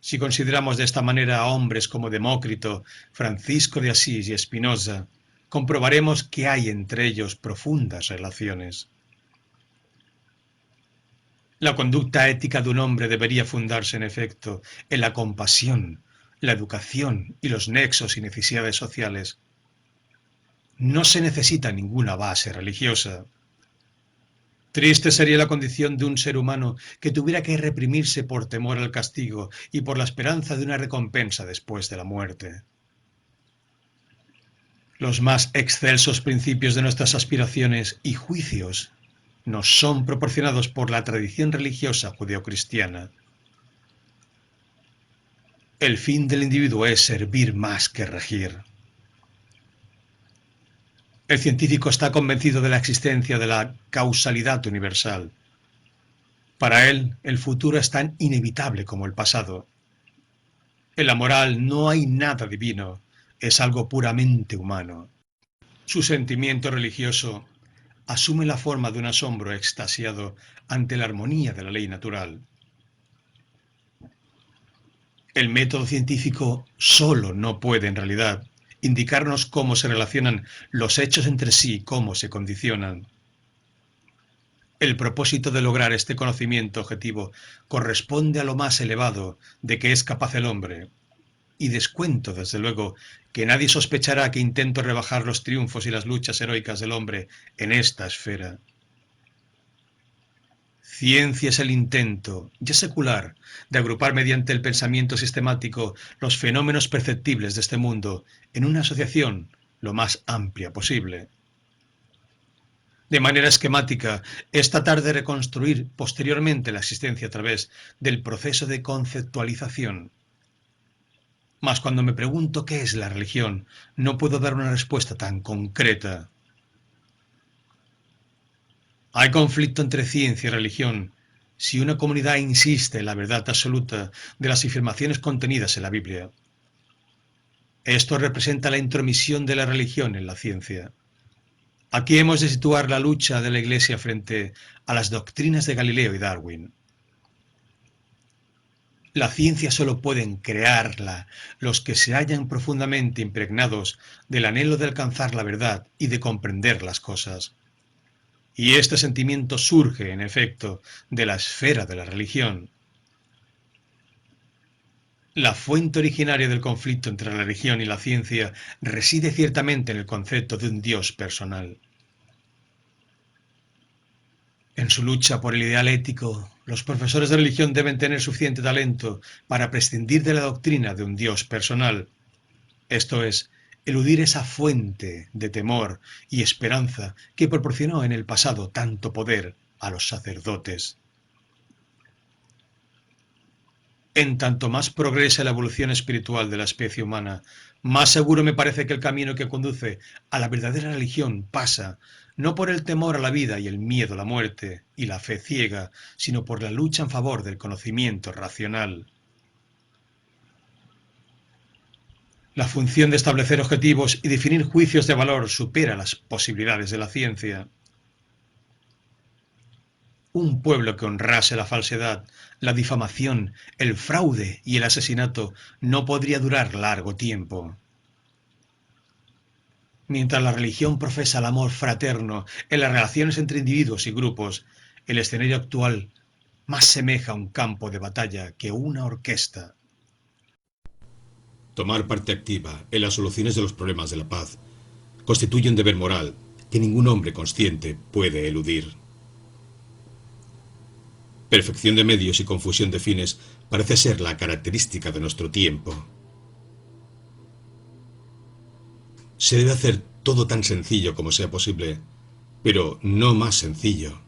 Si consideramos de esta manera a hombres como Demócrito, Francisco de Asís y Spinoza, comprobaremos que hay entre ellos profundas relaciones. La conducta ética de un hombre debería fundarse, en efecto, en la compasión, la educación y los nexos y necesidades sociales. No se necesita ninguna base religiosa. Triste sería la condición de un ser humano que tuviera que reprimirse por temor al castigo y por la esperanza de una recompensa después de la muerte. Los más excelsos principios de nuestras aspiraciones y juicios nos son proporcionados por la tradición religiosa judeocristiana. El fin del individuo es servir más que regir. El científico está convencido de la existencia de la causalidad universal. Para él, el futuro es tan inevitable como el pasado. En la moral no hay nada divino, es algo puramente humano. Su sentimiento religioso asume la forma de un asombro extasiado ante la armonía de la ley natural. El método científico solo no puede, en realidad, indicarnos cómo se relacionan los hechos entre sí y cómo se condicionan. El propósito de lograr este conocimiento objetivo corresponde a lo más elevado de que es capaz el hombre, y descuento, desde luego, que nadie sospechará que intento rebajar los triunfos y las luchas heroicas del hombre en esta esfera. Ciencia es el intento, ya secular, de agrupar mediante el pensamiento sistemático los fenómenos perceptibles de este mundo en una asociación lo más amplia posible. De manera esquemática, es tratar de reconstruir posteriormente la existencia a través del proceso de conceptualización. Mas cuando me pregunto qué es la religión, no puedo dar una respuesta tan concreta. Hay conflicto entre ciencia y religión si una comunidad insiste en la verdad absoluta de las afirmaciones contenidas en la Biblia. Esto representa la intromisión de la religión en la ciencia. Aquí hemos de situar la lucha de la Iglesia frente a las doctrinas de Galileo y Darwin. La ciencia solo pueden crearla los que se hallan profundamente impregnados del anhelo de alcanzar la verdad y de comprender las cosas. Y este sentimiento surge, en efecto, de la esfera de la religión. La fuente originaria del conflicto entre la religión y la ciencia reside ciertamente en el concepto de un Dios personal. En su lucha por el ideal ético, los profesores de religión deben tener suficiente talento para prescindir de la doctrina de un Dios personal, esto es, eludir esa fuente de temor y esperanza que proporcionó en el pasado tanto poder a los sacerdotes. En tanto más progresa la evolución espiritual de la especie humana, más seguro me parece que el camino que conduce a la verdadera religión pasa no por el temor a la vida y el miedo a la muerte y la fe ciega, sino por la lucha en favor del conocimiento racional. La función de establecer objetivos y definir juicios de valor supera las posibilidades de la ciencia. Un pueblo que honrase la falsedad, la difamación, el fraude y el asesinato no podría durar largo tiempo. Mientras la religión profesa el amor fraterno en las relaciones entre individuos y grupos, el escenario actual más semeja a un campo de batalla que una orquesta. Tomar parte activa en las soluciones de los problemas de la paz constituye un deber moral que ningún hombre consciente puede eludir. Perfección de medios y confusión de fines parece ser la característica de nuestro tiempo. Se debe hacer todo tan sencillo como sea posible, pero no más sencillo.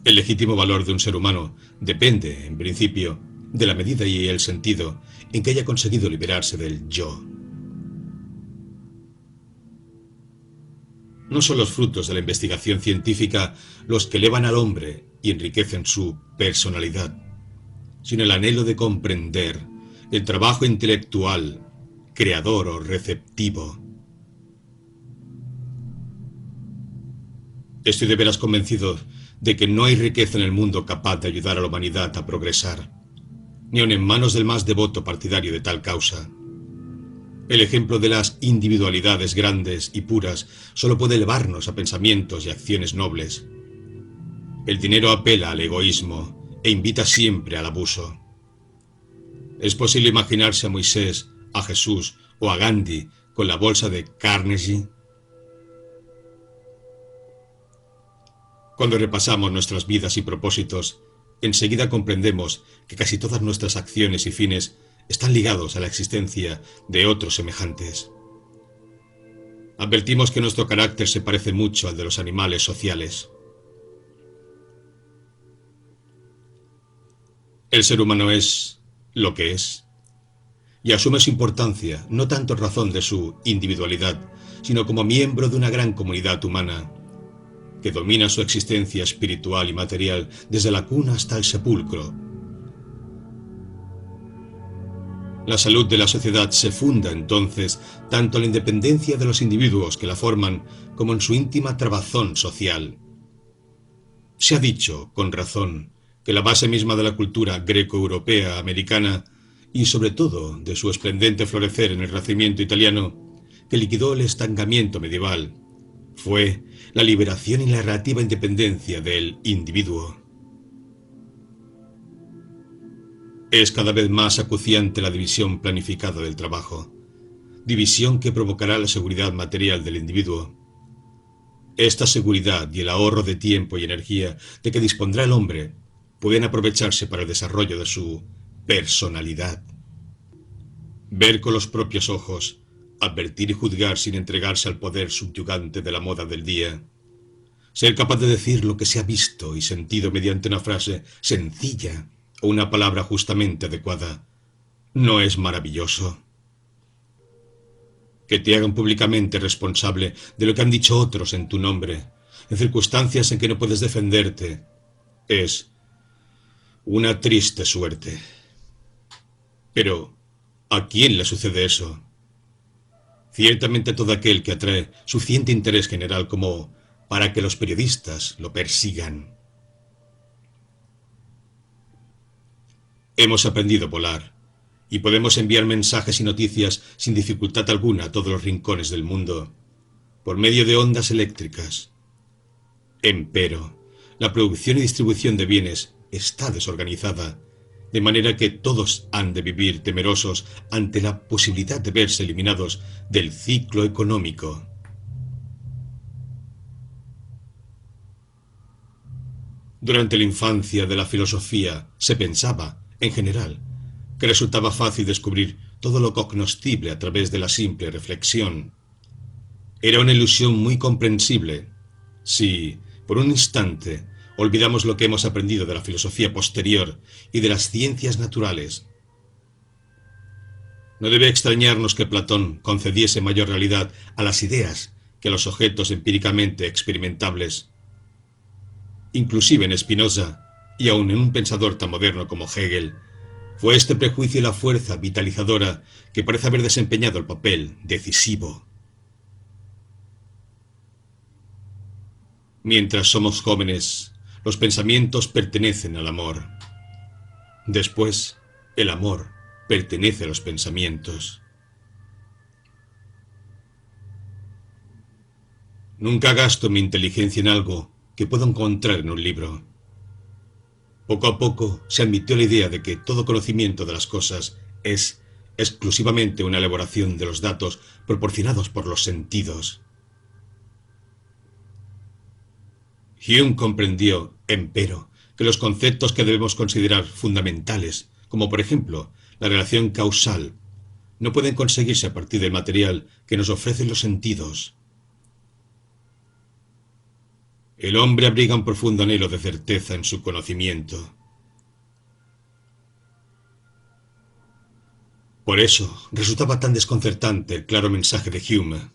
El legítimo valor de un ser humano depende, en principio, de la medida y el sentido en que haya conseguido liberarse del yo. No son los frutos de la investigación científica los que elevan al hombre y enriquecen su personalidad, sino el anhelo de comprender, el trabajo intelectual, creador o receptivo. Estoy de veras convencido de que no hay riqueza en el mundo capaz de ayudar a la humanidad a progresar, ni aun en manos del más devoto partidario de tal causa. El ejemplo de las individualidades grandes y puras solo puede elevarnos a pensamientos y acciones nobles. El dinero apela al egoísmo e invita siempre al abuso. Es posible imaginarse a Moisés, a Jesús o a Gandhi con la bolsa de Carnegie. Cuando repasamos nuestras vidas y propósitos, enseguida comprendemos que casi todas nuestras acciones y fines están ligados a la existencia de otros semejantes. Advertimos que nuestro carácter se parece mucho al de los animales sociales. El ser humano es lo que es, y asume su importancia no tanto en razón de su individualidad, sino como miembro de una gran comunidad humana que domina su existencia espiritual y material desde la cuna hasta el sepulcro. La salud de la sociedad se funda entonces tanto en la independencia de los individuos que la forman como en su íntima trabazón social. Se ha dicho, con razón, que la base misma de la cultura greco-europea americana y sobre todo de su esplendente florecer en el Renacimiento italiano, que liquidó el estancamiento medieval, fue la liberación y la relativa independencia del individuo. Es cada vez más acuciante la división planificada del trabajo, división que provocará la seguridad material del individuo. Esta seguridad y el ahorro de tiempo y energía de que dispondrá el hombre pueden aprovecharse para el desarrollo de su personalidad. Ver con los propios ojos, advertir y juzgar sin entregarse al poder subyugante de la moda del día. Ser capaz de decir lo que se ha visto y sentido mediante una frase sencilla o una palabra justamente adecuada. ¿No es maravilloso? Que te hagan públicamente responsable de lo que han dicho otros en tu nombre, en circunstancias en que no puedes defenderte, es una triste suerte. Pero, ¿a quién le sucede eso? Ciertamente todo aquel que atrae suficiente interés general como para que los periodistas lo persigan. Hemos aprendido a volar y podemos enviar mensajes y noticias sin dificultad alguna a todos los rincones del mundo, por medio de ondas eléctricas. Empero, la producción y distribución de bienes está desorganizada, de manera que todos han de vivir temerosos ante la posibilidad de verse eliminados del ciclo económico. Durante la infancia de la filosofía se pensaba, en general, que resultaba fácil descubrir todo lo cognoscible a través de la simple reflexión. Era una ilusión muy comprensible si, por un instante, olvidamos lo que hemos aprendido de la filosofía posterior y de las ciencias naturales. No debe extrañarnos que Platón concediese mayor realidad a las ideas que a los objetos empíricamente experimentables. Inclusive en Spinoza, y aun en un pensador tan moderno como Hegel, fue este prejuicio la fuerza vitalizadora que parece haber desempeñado el papel decisivo. Mientras somos jóvenes, los pensamientos pertenecen al amor. Después, el amor pertenece a los pensamientos. Nunca gasto mi inteligencia en algo que puedo encontrar en un libro. Poco a poco se admitió la idea de que todo conocimiento de las cosas es exclusivamente una elaboración de los datos proporcionados por los sentidos. Hume comprendió, empero, que los conceptos que debemos considerar fundamentales, como por ejemplo la relación causal, no pueden conseguirse a partir del material que nos ofrecen los sentidos. El hombre abriga un profundo anhelo de certeza en su conocimiento. Por eso resultaba tan desconcertante el claro mensaje de Hume.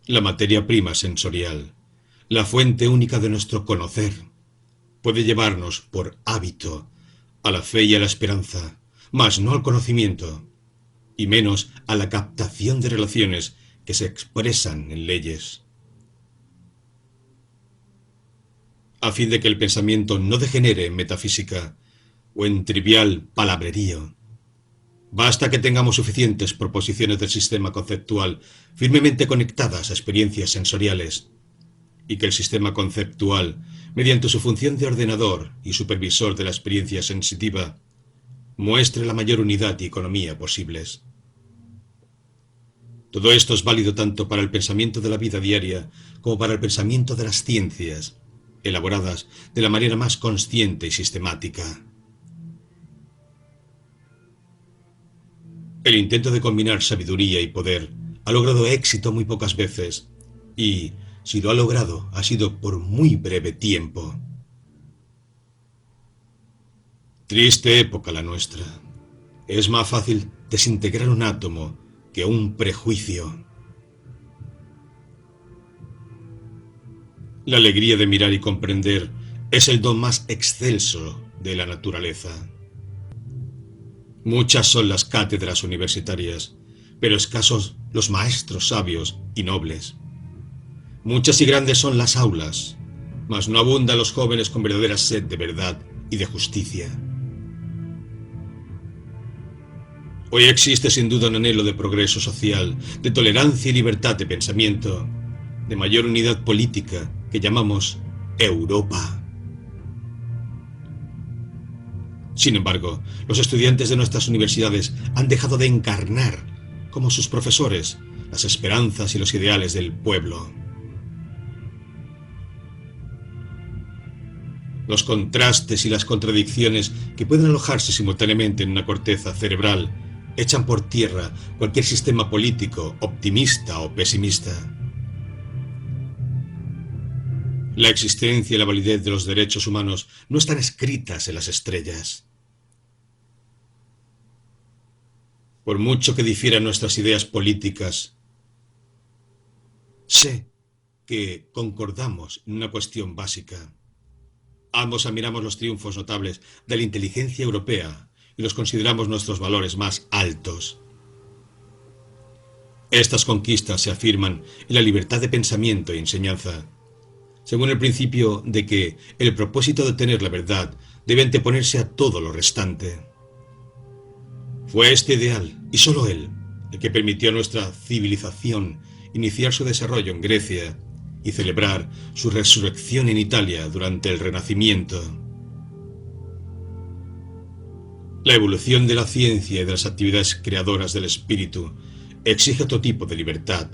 La materia prima sensorial, la fuente única de nuestro conocer, puede llevarnos por hábito a la fe y a la esperanza, mas no al conocimiento, y menos a la captación de relaciones que se expresan en leyes. A fin de que el pensamiento no degenere en metafísica o en trivial palabrerío, basta que tengamos suficientes proposiciones del sistema conceptual firmemente conectadas a experiencias sensoriales, y que el sistema conceptual, mediante su función de ordenador y supervisor de la experiencia sensitiva, muestre la mayor unidad y economía posibles. Todo esto es válido tanto para el pensamiento de la vida diaria como para el pensamiento de las ciencias, elaboradas de la manera más consciente y sistemática. El intento de combinar sabiduría y poder ha logrado éxito muy pocas veces, y, si lo ha logrado, ha sido por muy breve tiempo. Triste época la nuestra. Es más fácil desintegrar un átomo que un prejuicio. La alegría de mirar y comprender es el don más excelso de la naturaleza. Muchas son las cátedras universitarias, pero escasos los maestros sabios y nobles. Muchas y grandes son las aulas, mas no abundan los jóvenes con verdadera sed de verdad y de justicia. Hoy existe sin duda un anhelo de progreso social, de tolerancia y libertad de pensamiento, de mayor unidad política que llamamos Europa. Sin embargo, los estudiantes de nuestras universidades han dejado de encarnar, como sus profesores, las esperanzas y los ideales del pueblo. Los contrastes y las contradicciones que pueden alojarse simultáneamente en una corteza cerebral echan por tierra cualquier sistema político optimista o pesimista. La existencia y la validez de los derechos humanos no están escritas en las estrellas. Por mucho que difieran nuestras ideas políticas, sé que concordamos en una cuestión básica. Ambos admiramos los triunfos notables de la inteligencia europea y los consideramos nuestros valores más altos. Estas conquistas se afirman en la libertad de pensamiento y enseñanza, según el principio de que el propósito de obtener la verdad debe anteponerse a todo lo restante. Fue este ideal, y solo él, el que permitió a nuestra civilización iniciar su desarrollo en Grecia y celebrar su resurrección en Italia durante el Renacimiento. La evolución de la ciencia y de las actividades creadoras del espíritu exige otro tipo de libertad,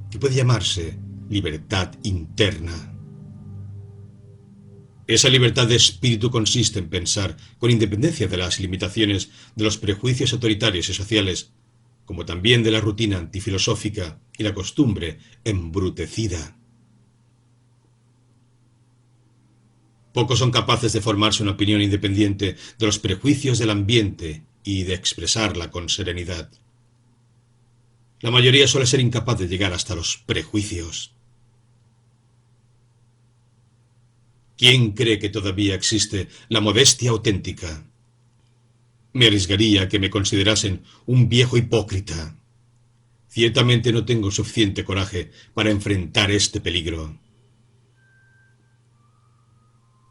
que puede llamarse libertad interna. Esa libertad de espíritu consiste en pensar, con independencia de las limitaciones de los prejuicios autoritarios y sociales, como también de la rutina antifilosófica y la costumbre embrutecida. Pocos son capaces de formarse una opinión independiente de los prejuicios del ambiente y de expresarla con serenidad. La mayoría suele ser incapaz de llegar hasta los prejuicios. ¿Quién cree que todavía existe la modestia auténtica? Me arriesgaría a que me considerasen un viejo hipócrita. Ciertamente no tengo suficiente coraje para enfrentar este peligro.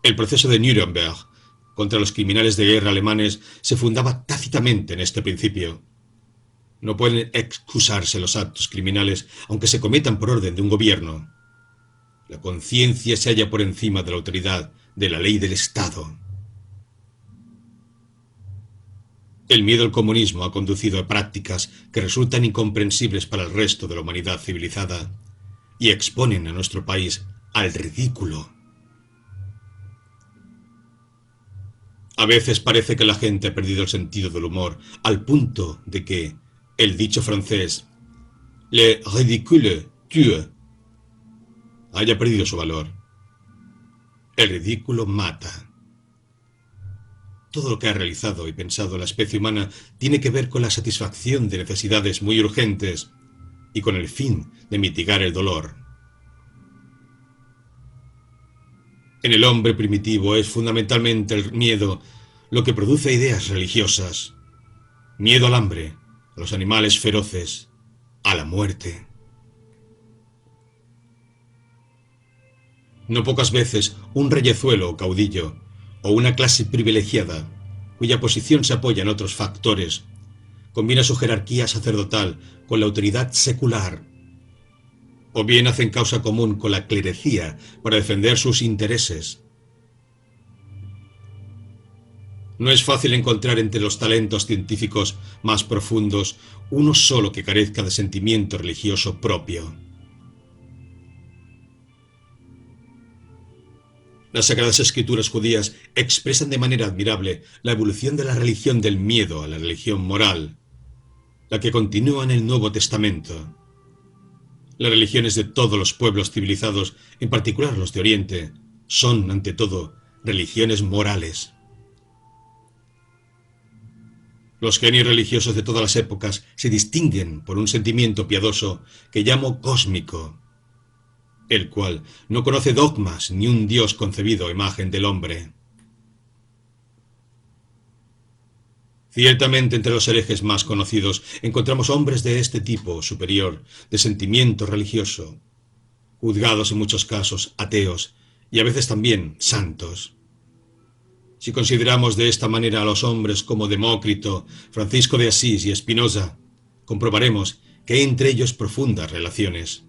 El proceso de Nuremberg contra los criminales de guerra alemanes se fundaba tácitamente en este principio. No pueden excusarse los actos criminales aunque se cometan por orden de un gobierno. La conciencia se halla por encima de la autoridad de la ley del Estado. El miedo al comunismo ha conducido a prácticas que resultan incomprensibles para el resto de la humanidad civilizada y exponen a nuestro país al ridículo. A veces parece que la gente ha perdido el sentido del humor al punto de que el dicho francés «le ridicule tue» haya perdido su valor. El ridículo mata. Todo lo que ha realizado y pensado la especie humana tiene que ver con la satisfacción de necesidades muy urgentes y con el fin de mitigar el dolor. En el hombre primitivo es fundamentalmente el miedo lo que produce ideas religiosas. Miedo al hambre, a los animales feroces, a la muerte. No pocas veces un reyezuelo o caudillo, o una clase privilegiada, cuya posición se apoya en otros factores, combina su jerarquía sacerdotal con la autoridad secular, o bien hacen causa común con la clerecía para defender sus intereses. No es fácil encontrar entre los talentos científicos más profundos uno solo que carezca de sentimiento religioso propio. Las Sagradas Escrituras judías expresan de manera admirable la evolución de la religión del miedo a la religión moral, la que continúa en el Nuevo Testamento. Las religiones de todos los pueblos civilizados, en particular los de Oriente, son, ante todo, religiones morales. Los genios religiosos de todas las épocas se distinguen por un sentimiento piadoso que llamo cósmico, el cual no conoce dogmas ni un Dios concebido a imagen del hombre. Ciertamente entre los herejes más conocidos encontramos hombres de este tipo superior, de sentimiento religioso, juzgados en muchos casos ateos y a veces también santos. Si consideramos de esta manera a los hombres como Demócrito, Francisco de Asís y Spinoza, comprobaremos que hay entre ellos profundas relaciones.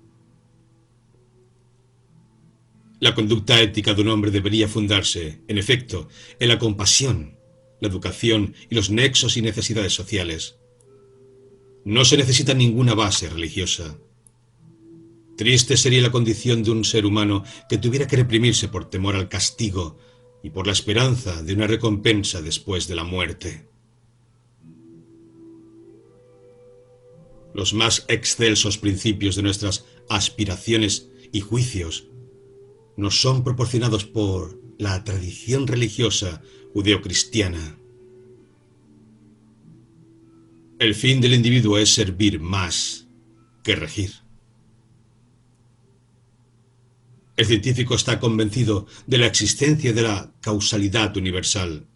La conducta ética de un hombre debería fundarse, en efecto, en la compasión, la educación y los nexos y necesidades sociales. No se necesita ninguna base religiosa. Triste sería la condición de un ser humano que tuviera que reprimirse por temor al castigo y por la esperanza de una recompensa después de la muerte. Los más excelsos principios de nuestras aspiraciones y juicios nos son proporcionados por la tradición religiosa judeocristiana. El fin del individuo es servir más que regir. El científico está convencido de la existencia de la causalidad universal.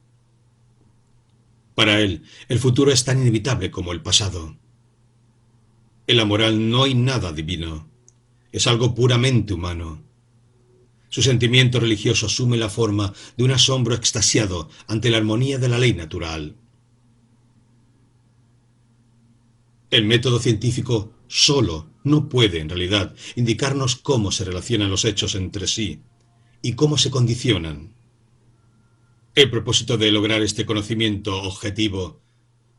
Para él, el futuro es tan inevitable como el pasado. En la moral no hay nada divino, es algo puramente humano. Su sentimiento religioso asume la forma de un asombro extasiado ante la armonía de la ley natural. El método científico solo no puede, en realidad, indicarnos cómo se relacionan los hechos entre sí y cómo se condicionan. El propósito de lograr este conocimiento objetivo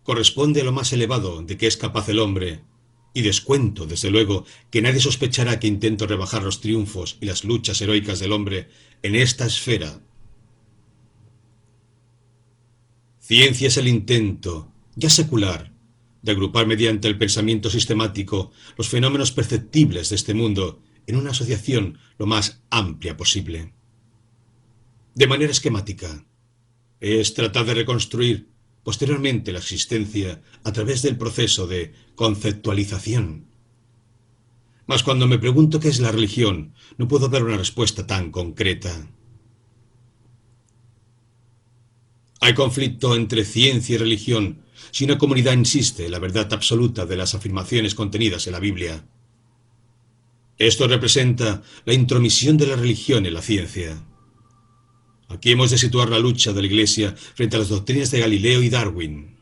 corresponde a lo más elevado de que es capaz el hombre, y descuento, desde luego, que nadie sospechará que intento rebajar los triunfos y las luchas heroicas del hombre en esta esfera. Ciencia es el intento, ya secular, de agrupar mediante el pensamiento sistemático los fenómenos perceptibles de este mundo en una asociación lo más amplia posible. De manera esquemática, es tratar de reconstruir posteriormente la existencia a través del proceso de conceptualización. Mas cuando me pregunto qué es la religión, no puedo dar una respuesta tan concreta. Hay conflicto entre ciencia y religión si una comunidad insiste en la verdad absoluta de las afirmaciones contenidas en la Biblia. Esto representa la intromisión de la religión en la ciencia. Aquí hemos de situar la lucha de la Iglesia frente a las doctrinas de Galileo y Darwin.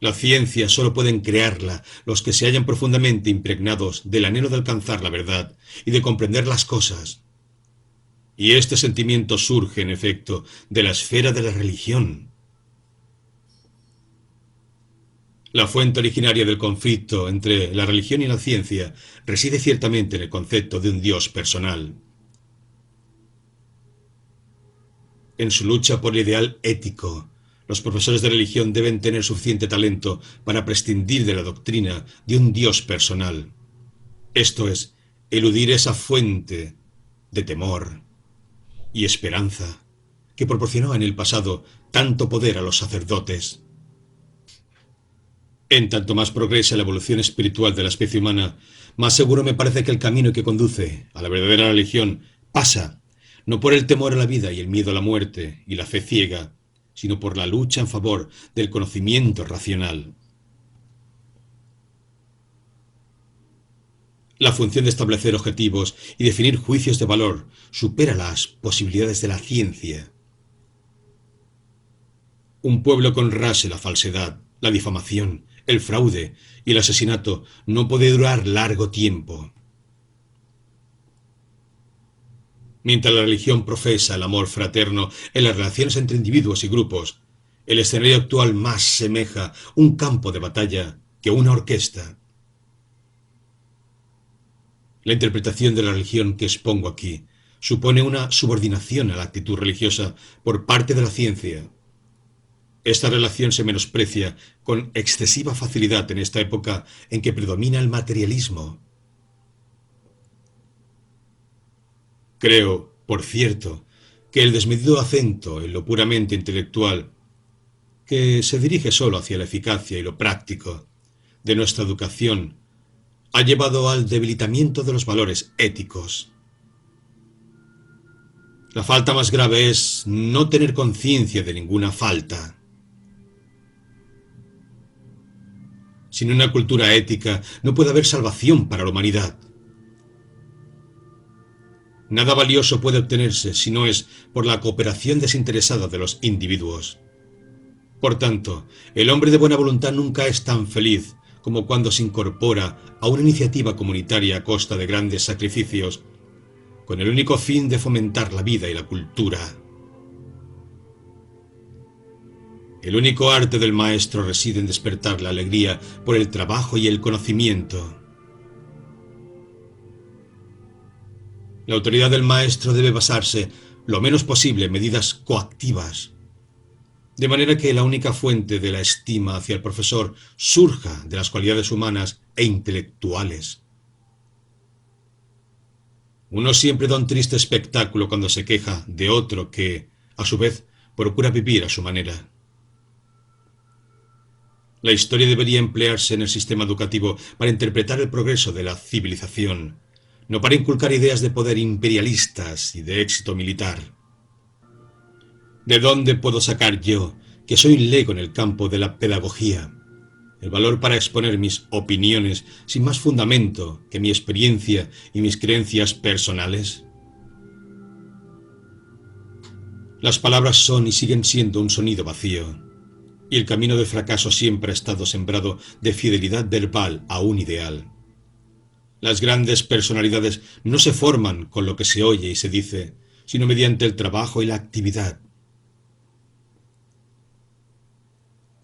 La ciencia solo pueden crearla los que se hallan profundamente impregnados del anhelo de alcanzar la verdad y de comprender las cosas. Y este sentimiento surge, en efecto, de la esfera de la religión. La fuente originaria del conflicto entre la religión y la ciencia reside ciertamente en el concepto de un Dios personal. En su lucha por el ideal ético, los profesores de religión deben tener suficiente talento para prescindir de la doctrina de un Dios personal. Esto es, eludir esa fuente de temor. y esperanza, que proporcionó en el pasado tanto poder a los sacerdotes. En tanto más progresa la evolución espiritual de la especie humana, más seguro me parece que el camino que conduce a la verdadera religión pasa, no por el temor a la vida y el miedo a la muerte y la fe ciega, sino por la lucha en favor del conocimiento racional. La función de establecer objetivos y definir juicios de valor supera las posibilidades de la ciencia. Un pueblo que honrase la falsedad, la difamación, el fraude y el asesinato no puede durar largo tiempo. Mientras la religión profesa el amor fraterno en las relaciones entre individuos y grupos, el escenario actual más semeja un campo de batalla que una orquesta. La interpretación de la religión que expongo aquí supone una subordinación a la actitud religiosa por parte de la ciencia. Esta relación se menosprecia con excesiva facilidad en esta época en que predomina el materialismo. Creo, por cierto, que el desmedido acento en lo puramente intelectual, que se dirige solo hacia la eficacia y lo práctico de nuestra educación, ha llevado al debilitamiento de los valores éticos. La falta más grave es no tener conciencia de ninguna falta. Sin una cultura ética no puede haber salvación para la humanidad. Nada valioso puede obtenerse si no es por la cooperación desinteresada de los individuos. Por tanto, el hombre de buena voluntad nunca es tan feliz como cuando se incorpora a una iniciativa comunitaria a costa de grandes sacrificios, con el único fin de fomentar la vida y la cultura. El único arte del maestro reside en despertar la alegría por el trabajo y el conocimiento. La autoridad del maestro debe basarse lo menos posible en medidas coactivas, de manera que la única fuente de la estima hacia el profesor surja de las cualidades humanas e intelectuales. Uno siempre da un triste espectáculo cuando se queja de otro que, a su vez, procura vivir a su manera. La historia debería emplearse en el sistema educativo para interpretar el progreso de la civilización, no para inculcar ideas de poder imperialistas y de éxito militar. ¿De dónde puedo sacar yo, que soy un lego en el campo de la pedagogía, el valor para exponer mis opiniones sin más fundamento que mi experiencia y mis creencias personales? Las palabras son y siguen siendo un sonido vacío, y el camino del fracaso siempre ha estado sembrado de fidelidad verbal a un ideal. Las grandes personalidades no se forman con lo que se oye y se dice, sino mediante el trabajo y la actividad.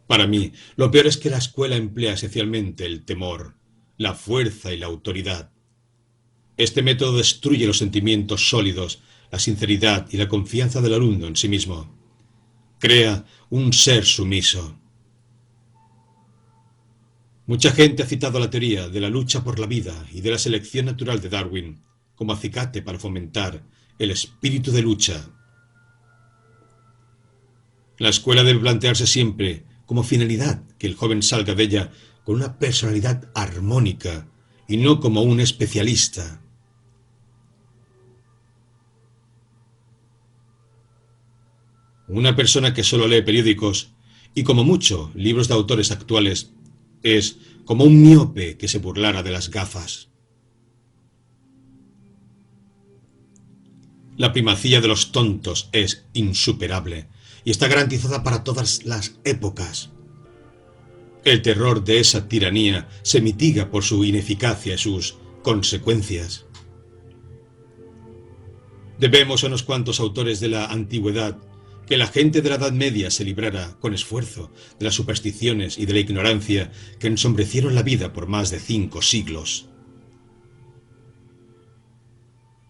Para mí, lo peor es que la escuela emplea esencialmente el temor, la fuerza y la autoridad. Este método destruye los sentimientos sólidos, la sinceridad y la confianza del alumno en sí mismo. Crea un ser sumiso. Mucha gente ha citado la teoría de la lucha por la vida y de la selección natural de Darwin como acicate para fomentar el espíritu de lucha. La escuela debe plantearse siempre como finalidad que el joven salga de ella con una personalidad armónica y no como un especialista. Una persona que solo lee periódicos y como mucho libros de autores actuales es como un miope que se burlara de las gafas. La primacía de los tontos es insuperable y está garantizada para todas las épocas. El terror de esa tiranía se mitiga por su ineficacia y sus consecuencias. Debemos a unos cuantos autores de la antigüedad que la gente de la Edad Media se librara con esfuerzo de las supersticiones y de la ignorancia que ensombrecieron la vida por más de 5 siglos.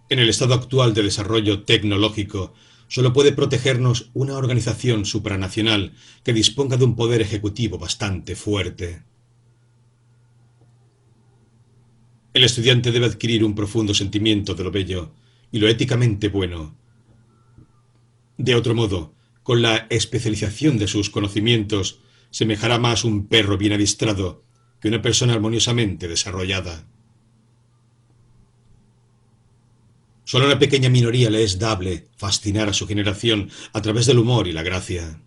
En el estado actual de desarrollo tecnológico, solo puede protegernos una organización supranacional que disponga de un poder ejecutivo bastante fuerte. El estudiante debe adquirir un profundo sentimiento de lo bello y lo éticamente bueno, De otro modo, con la especialización de sus conocimientos, semejará más un perro bien adiestrado que una persona armoniosamente desarrollada. Solo a una pequeña minoría le es dable fascinar a su generación a través del humor y la gracia.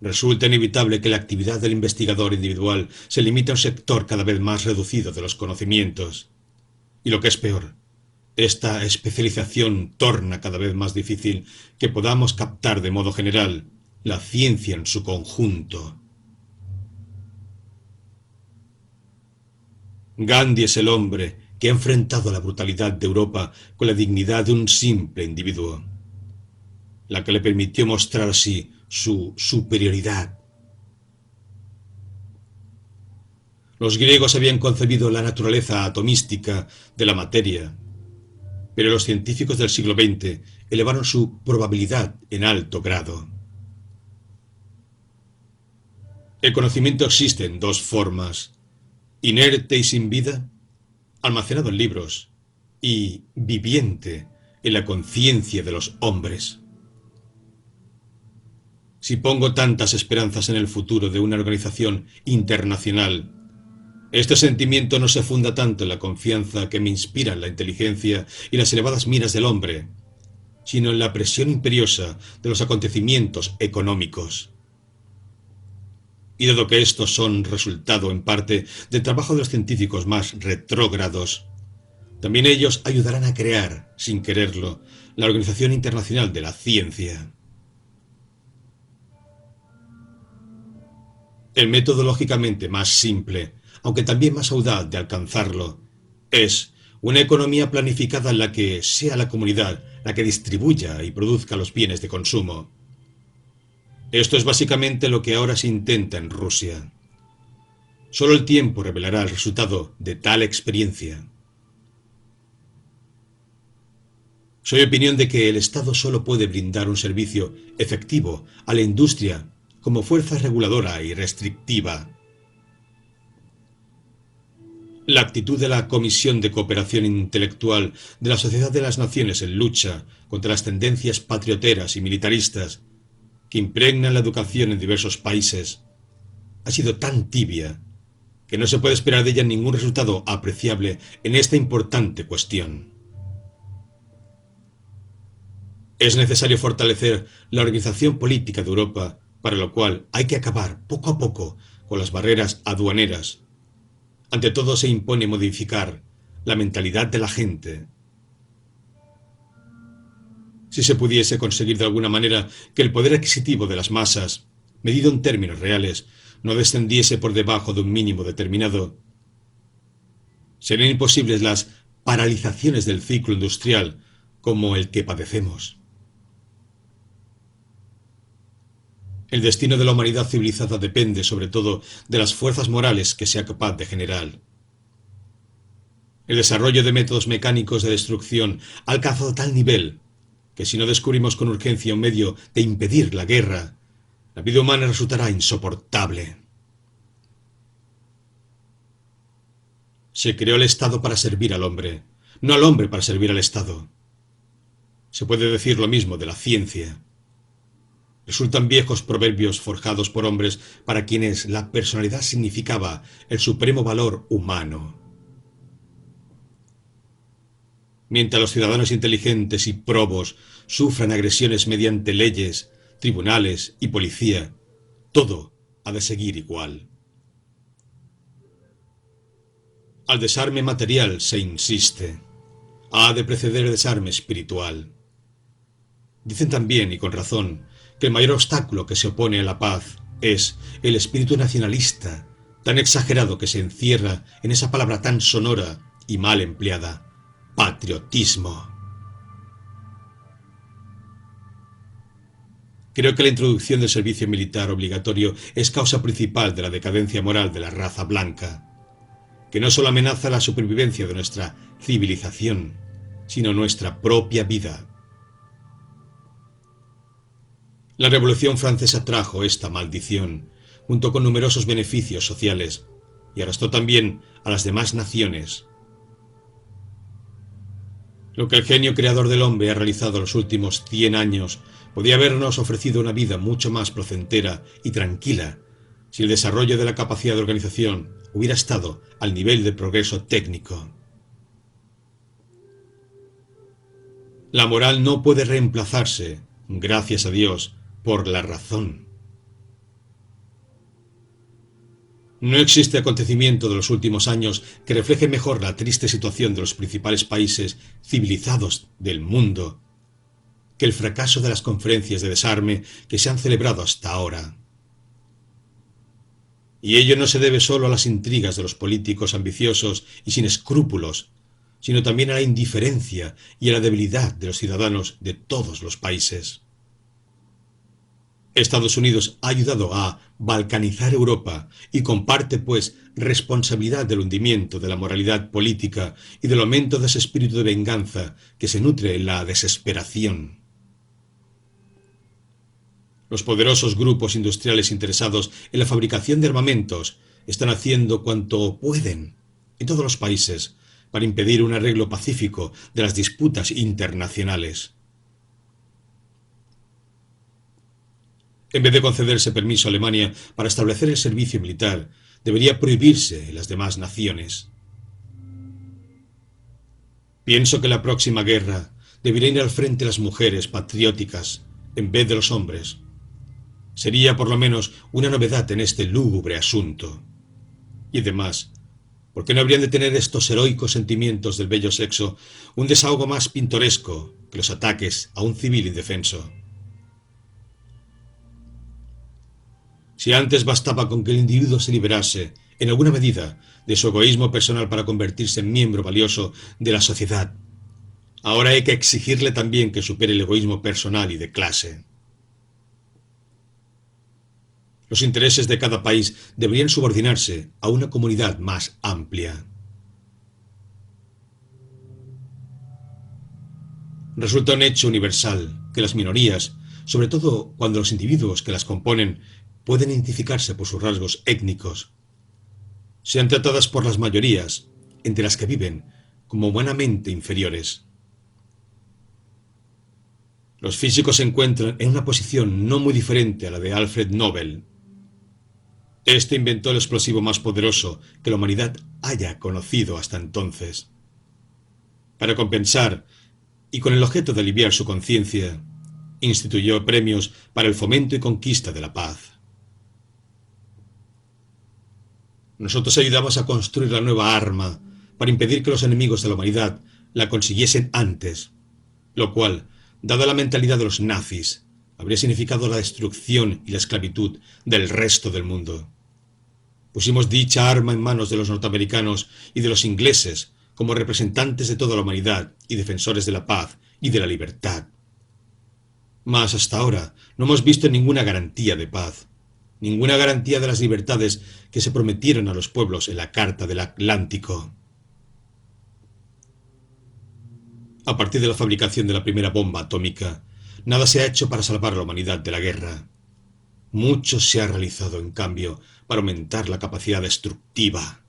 Resulta inevitable que la actividad del investigador individual se limite a un sector cada vez más reducido de los conocimientos. Y lo que es peor, esta especialización torna cada vez más difícil que podamos captar de modo general la ciencia en su conjunto. Gandhi es el hombre que ha enfrentado la brutalidad de Europa con la dignidad de un simple individuo, la que le permitió mostrar así su superioridad. Los griegos habían concebido la naturaleza atomística de la materia, pero los científicos del siglo XX elevaron su probabilidad en alto grado. El conocimiento existe en dos formas: inerte y sin vida, almacenado en libros, y viviente en la conciencia de los hombres. Si pongo tantas esperanzas en el futuro de una organización internacional, este sentimiento no se funda tanto en la confianza que me inspiran la inteligencia y las elevadas miras del hombre, sino en la presión imperiosa de los acontecimientos económicos. Y dado que estos son resultado en parte del trabajo de los científicos más retrógrados, también ellos ayudarán a crear, sin quererlo, la Organización Internacional de la Ciencia. El método lógicamente más simple, aunque también más audaz de alcanzarlo, es una economía planificada en la que sea la comunidad la que distribuya y produzca los bienes de consumo. Esto es básicamente lo que ahora se intenta en Rusia. Solo el tiempo revelará el resultado de tal experiencia. Soy de opinión de que el Estado solo puede brindar un servicio efectivo a la industria como fuerza reguladora y restrictiva. La actitud de la Comisión de Cooperación Intelectual de la Sociedad de las Naciones en lucha contra las tendencias patrioteras y militaristas que impregnan la educación en diversos países ha sido tan tibia que no se puede esperar de ella ningún resultado apreciable en esta importante cuestión. Es necesario fortalecer la organización política de Europa, para lo cual hay que acabar poco a poco con las barreras aduaneras. Ante todo se impone modificar la mentalidad de la gente. Si se pudiese conseguir de alguna manera que el poder adquisitivo de las masas, medido en términos reales, no descendiese por debajo de un mínimo determinado, serían imposibles las paralizaciones del ciclo industrial como el que padecemos. El destino de la humanidad civilizada depende, sobre todo, de las fuerzas morales que sea capaz de generar. El desarrollo de métodos mecánicos de destrucción ha alcanzado tal nivel que si no descubrimos con urgencia un medio de impedir la guerra, la vida humana resultará insoportable. Se creó el Estado para servir al hombre, no al hombre para servir al Estado. Se puede decir lo mismo de la ciencia. Resultan viejos proverbios forjados por hombres para quienes la personalidad significaba el supremo valor humano. Mientras los ciudadanos inteligentes y probos sufran agresiones mediante leyes, tribunales y policía, todo ha de seguir igual. Al desarme material se insiste. Ha de preceder el desarme espiritual. Dicen también, y con razón, que el mayor obstáculo que se opone a la paz es el espíritu nacionalista, tan exagerado que se encierra en esa palabra tan sonora y mal empleada: patriotismo. Creo que la introducción del servicio militar obligatorio es causa principal de la decadencia moral de la raza blanca, que no solo amenaza la supervivencia de nuestra civilización, sino nuestra propia vida. La Revolución Francesa trajo esta maldición, junto con numerosos beneficios sociales, y arrastró también a las demás naciones. Lo que el genio creador del hombre ha realizado en los últimos 100 años podía habernos ofrecido una vida mucho más placentera y tranquila si el desarrollo de la capacidad de organización hubiera estado al nivel del progreso técnico. La moral no puede reemplazarse, gracias a Dios, por la razón. No existe acontecimiento de los últimos años que refleje mejor la triste situación de los principales países civilizados del mundo que el fracaso de las conferencias de desarme que se han celebrado hasta ahora. Y ello no se debe solo a las intrigas de los políticos ambiciosos y sin escrúpulos, sino también a la indiferencia y a la debilidad de los ciudadanos de todos los países. Estados Unidos ha ayudado a balcanizar Europa y comparte, pues, responsabilidad del hundimiento de la moralidad política y del aumento de ese espíritu de venganza que se nutre en la desesperación. Los poderosos grupos industriales interesados en la fabricación de armamentos están haciendo cuanto pueden en todos los países para impedir un arreglo pacífico de las disputas internacionales. En vez de concederse permiso a Alemania para establecer el servicio militar, debería prohibirse en las demás naciones. Pienso que la próxima guerra debería ir al frente las mujeres patrióticas en vez de los hombres. Sería por lo menos una novedad en este lúgubre asunto. Y además, ¿por qué no habrían de tener estos heroicos sentimientos del bello sexo un desahogo más pintoresco que los ataques a un civil indefenso? Si antes bastaba con que el individuo se liberase, en alguna medida, de su egoísmo personal para convertirse en miembro valioso de la sociedad, ahora hay que exigirle también que supere el egoísmo personal y de clase. Los intereses de cada país deberían subordinarse a una comunidad más amplia. Resulta un hecho universal que las minorías, sobre todo cuando los individuos que las componen pueden identificarse por sus rasgos étnicos, sean tratadas por las mayorías, entre las que viven, como humanamente inferiores. Los físicos se encuentran en una posición no muy diferente a la de Alfred Nobel. Este inventó el explosivo más poderoso que la humanidad haya conocido hasta entonces. Para compensar, y con el objeto de aliviar su conciencia, instituyó premios para el fomento y conquista de la paz. Nosotros ayudamos a construir la nueva arma para impedir que los enemigos de la humanidad la consiguiesen antes, lo cual, dada la mentalidad de los nazis, habría significado la destrucción y la esclavitud del resto del mundo. Pusimos dicha arma en manos de los norteamericanos y de los ingleses como representantes de toda la humanidad y defensores de la paz y de la libertad. Mas hasta ahora no hemos visto ninguna garantía de paz, ninguna garantía de las libertades que se prometieron a los pueblos en la Carta del Atlántico. A partir de la fabricación de la primera bomba atómica, nada se ha hecho para salvar a la humanidad de la guerra. Mucho se ha realizado, en cambio, para aumentar la capacidad destructiva.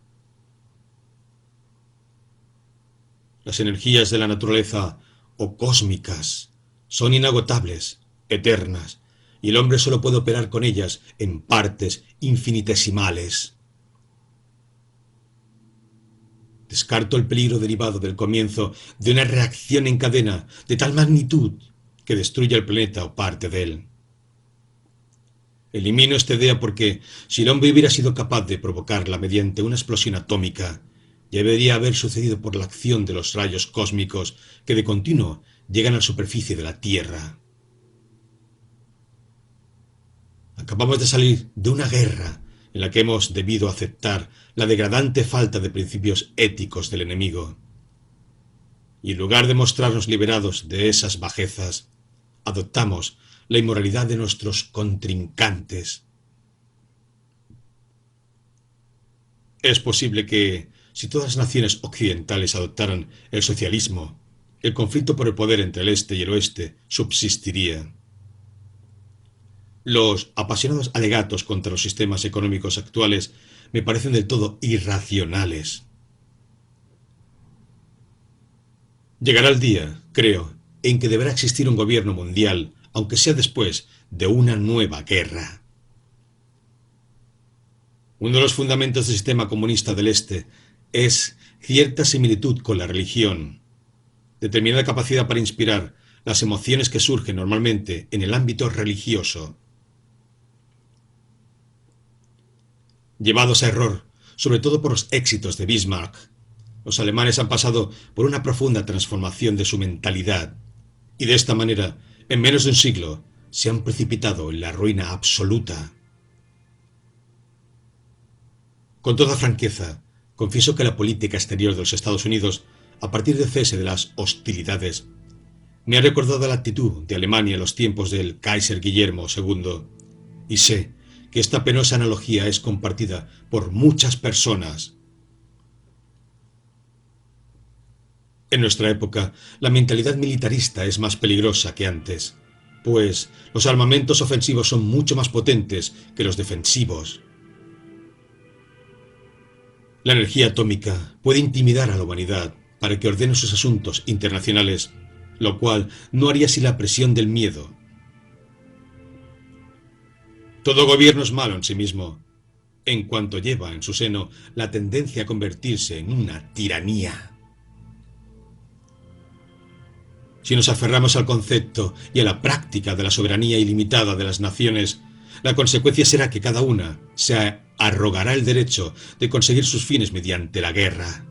Las energías de la naturaleza, o cósmicas, son inagotables, eternas, y el hombre solo puede operar con ellas en partes infinitesimales. Descarto el peligro derivado del comienzo de una reacción en cadena de tal magnitud que destruya el planeta o parte de él. Elimino esta idea porque, si el hombre hubiera sido capaz de provocarla mediante una explosión atómica, ya debería haber sucedido por la acción de los rayos cósmicos que de continuo llegan a la superficie de la Tierra. Acabamos de salir de una guerra en la que hemos debido aceptar la degradante falta de principios éticos del enemigo. Y en lugar de mostrarnos liberados de esas bajezas, adoptamos la inmoralidad de nuestros contrincantes. Es posible que, si todas las naciones occidentales adoptaran el socialismo, el conflicto por el poder entre el este y el oeste subsistiría. Los apasionados alegatos contra los sistemas económicos actuales me parecen del todo irracionales. Llegará el día, creo, en que deberá existir un gobierno mundial, aunque sea después de una nueva guerra. Uno de los fundamentos del sistema comunista del Este es cierta similitud con la religión, determinada capacidad para inspirar las emociones que surgen normalmente en el ámbito religioso. Llevados a error, sobre todo por los éxitos de Bismarck, los alemanes han pasado por una profunda transformación de su mentalidad y de esta manera, en menos de un siglo, se han precipitado en la ruina absoluta. Con toda franqueza, confieso que la política exterior de los Estados Unidos, a partir del cese de las hostilidades, me ha recordado la actitud de Alemania en los tiempos del Kaiser Guillermo II, y sé que esta penosa analogía es compartida por muchas personas. En nuestra época, la mentalidad militarista es más peligrosa que antes, pues los armamentos ofensivos son mucho más potentes que los defensivos. La energía atómica puede intimidar a la humanidad para que ordene sus asuntos internacionales, lo cual no haría sin la presión del miedo. Todo gobierno es malo en sí mismo, en cuanto lleva en su seno la tendencia a convertirse en una tiranía. Si nos aferramos al concepto y a la práctica de la soberanía ilimitada de las naciones, la consecuencia será que cada una se arrogará el derecho de conseguir sus fines mediante la guerra.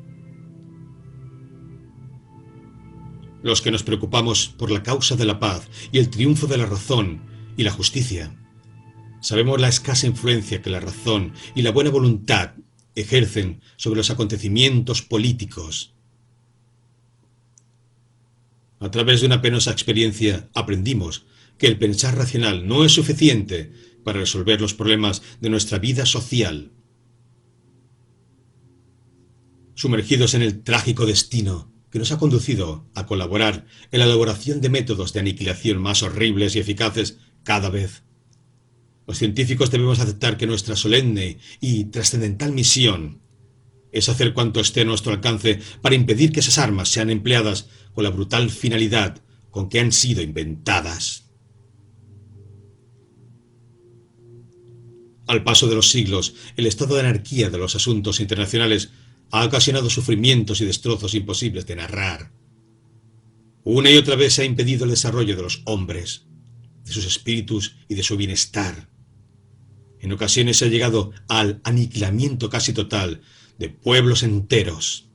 Los que nos preocupamos por la causa de la paz y el triunfo de la razón y la justicia, sabemos la escasa influencia que la razón y la buena voluntad ejercen sobre los acontecimientos políticos. A través de una penosa experiencia aprendimos que el pensar racional no es suficiente para resolver los problemas de nuestra vida social. Sumergidos en el trágico destino que nos ha conducido a colaborar en la elaboración de métodos de aniquilación más horribles y eficaces cada vez, los científicos debemos aceptar que nuestra solemne y trascendental misión es hacer cuanto esté a nuestro alcance para impedir que esas armas sean empleadas con la brutal finalidad con que han sido inventadas. Al paso de los siglos, el estado de anarquía de los asuntos internacionales ha ocasionado sufrimientos y destrozos imposibles de narrar. Una y otra vez se ha impedido el desarrollo de los hombres, de sus espíritus y de su bienestar. En ocasiones se ha llegado al aniquilamiento casi total de pueblos enteros.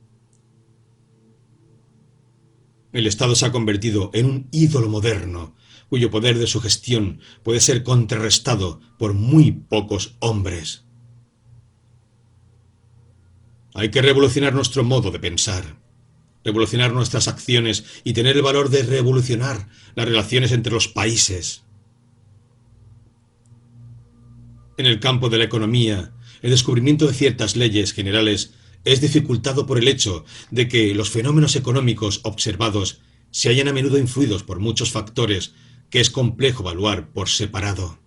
El Estado se ha convertido en un ídolo moderno, cuyo poder de sugestión puede ser contrarrestado por muy pocos hombres. Hay que revolucionar nuestro modo de pensar, revolucionar nuestras acciones y tener el valor de revolucionar las relaciones entre los países. En el campo de la economía, el descubrimiento de ciertas leyes generales es dificultado por el hecho de que los fenómenos económicos observados se hallan a menudo influidos por muchos factores que es complejo evaluar por separado.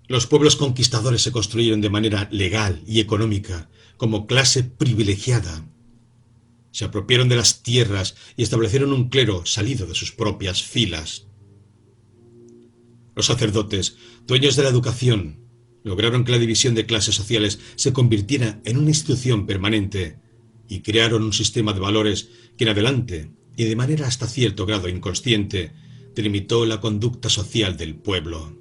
Los pueblos conquistadores se construyeron de manera legal y económica, como clase privilegiada. Se apropiaron de las tierras y establecieron un clero salido de sus propias filas. Los sacerdotes, dueños de la educación, lograron que la división de clases sociales se convirtiera en una institución permanente y crearon un sistema de valores que en adelante, y de manera hasta cierto grado inconsciente, delimitó la conducta social del pueblo.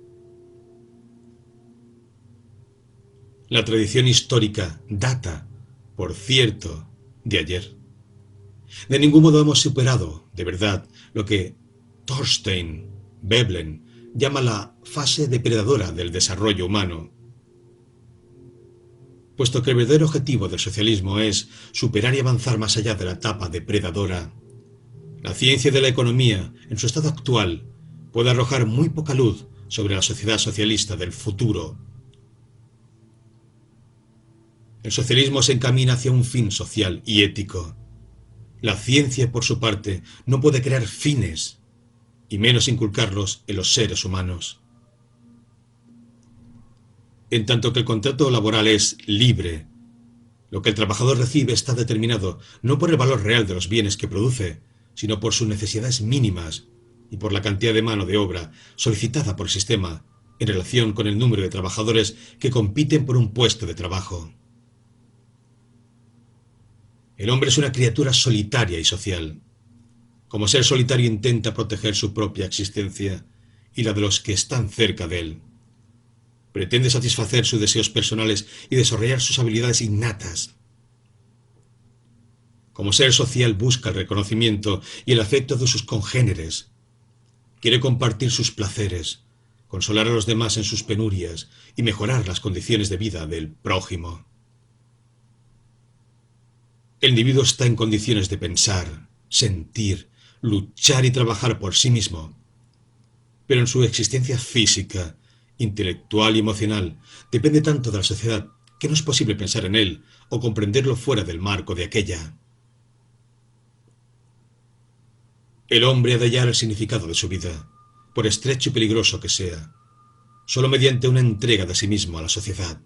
La tradición histórica data, por cierto, de ayer. De ningún modo hemos superado, de verdad, lo que Thorstein Veblen llama la fase depredadora del desarrollo humano. Puesto que el verdadero objetivo del socialismo es superar y avanzar más allá de la etapa depredadora, la ciencia de la economía, en su estado actual, puede arrojar muy poca luz sobre la sociedad socialista del futuro. El socialismo se encamina hacia un fin social y ético. La ciencia, por su parte, no puede crear fines, y menos inculcarlos en los seres humanos. En tanto que el contrato laboral es libre, Lo que el trabajador recibe está determinado no por el valor real de los bienes que produce, sino por sus necesidades mínimas y por la cantidad de mano de obra solicitada por el sistema en relación con el número de trabajadores que compiten por un puesto de trabajo. El hombre es una criatura solitaria y social. Como ser solitario intenta proteger su propia existencia y la de los que están cerca de él. Pretende satisfacer sus deseos personales y desarrollar sus habilidades innatas. Como ser social busca el reconocimiento y el afecto de sus congéneres. Quiere compartir sus placeres, consolar a los demás en sus penurias y mejorar las condiciones de vida del prójimo. El individuo está en condiciones de pensar, sentir, luchar y trabajar por sí mismo. Pero en su existencia física, intelectual y emocional depende tanto de la sociedad que no es posible pensar en él o comprenderlo fuera del marco de aquella. El hombre ha de hallar el significado de su vida, por estrecho y peligroso que sea, solo mediante una entrega de sí mismo a la sociedad.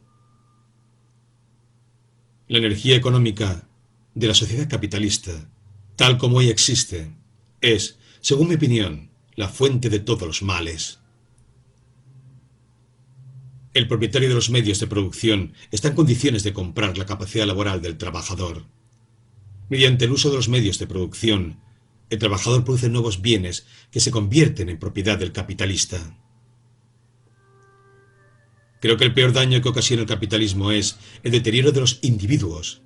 La energía económica de la sociedad capitalista, tal como hoy existe, es, según mi opinión, la fuente de todos los males. El propietario de los medios de producción está en condiciones de comprar la capacidad laboral del trabajador. Mediante el uso de los medios de producción, el trabajador produce nuevos bienes que se convierten en propiedad del capitalista. Creo que el peor daño que ocasiona el capitalismo es el deterioro de los individuos.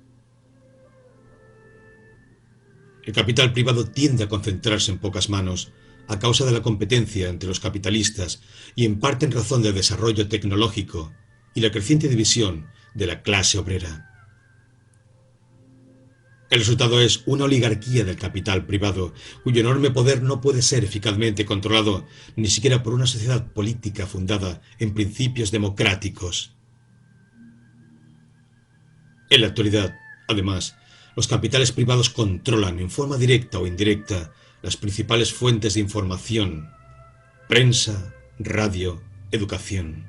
El capital privado tiende a concentrarse en pocas manos a causa de la competencia entre los capitalistas y en parte en razón del desarrollo tecnológico y la creciente división de la clase obrera. El resultado es una oligarquía del capital privado, cuyo enorme poder no puede ser eficazmente controlado ni siquiera por una sociedad política fundada en principios democráticos. En la actualidad, además, los capitales privados controlan en forma directa o indirecta las principales fuentes de información: prensa, radio, educación.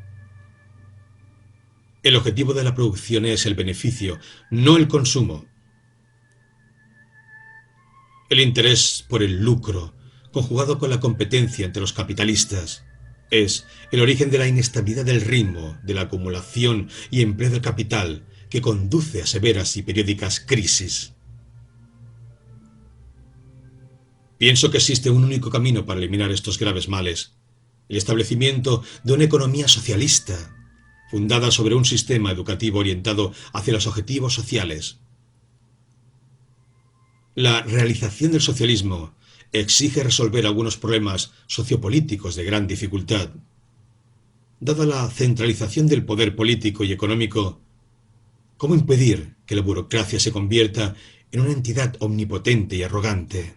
El objetivo de la producción es el beneficio, no el consumo. El interés por el lucro, conjugado con la competencia entre los capitalistas, es el origen de la inestabilidad del ritmo, de la acumulación y empleo del capital, que conduce a severas y periódicas crisis. Pienso que existe un único camino para eliminar estos graves males: el establecimiento de una economía socialista, fundada sobre un sistema educativo orientado hacia los objetivos sociales. La realización del socialismo exige resolver algunos problemas sociopolíticos de gran dificultad. Dada la centralización del poder político y económico, ¿cómo impedir que la burocracia se convierta en una entidad omnipotente y arrogante?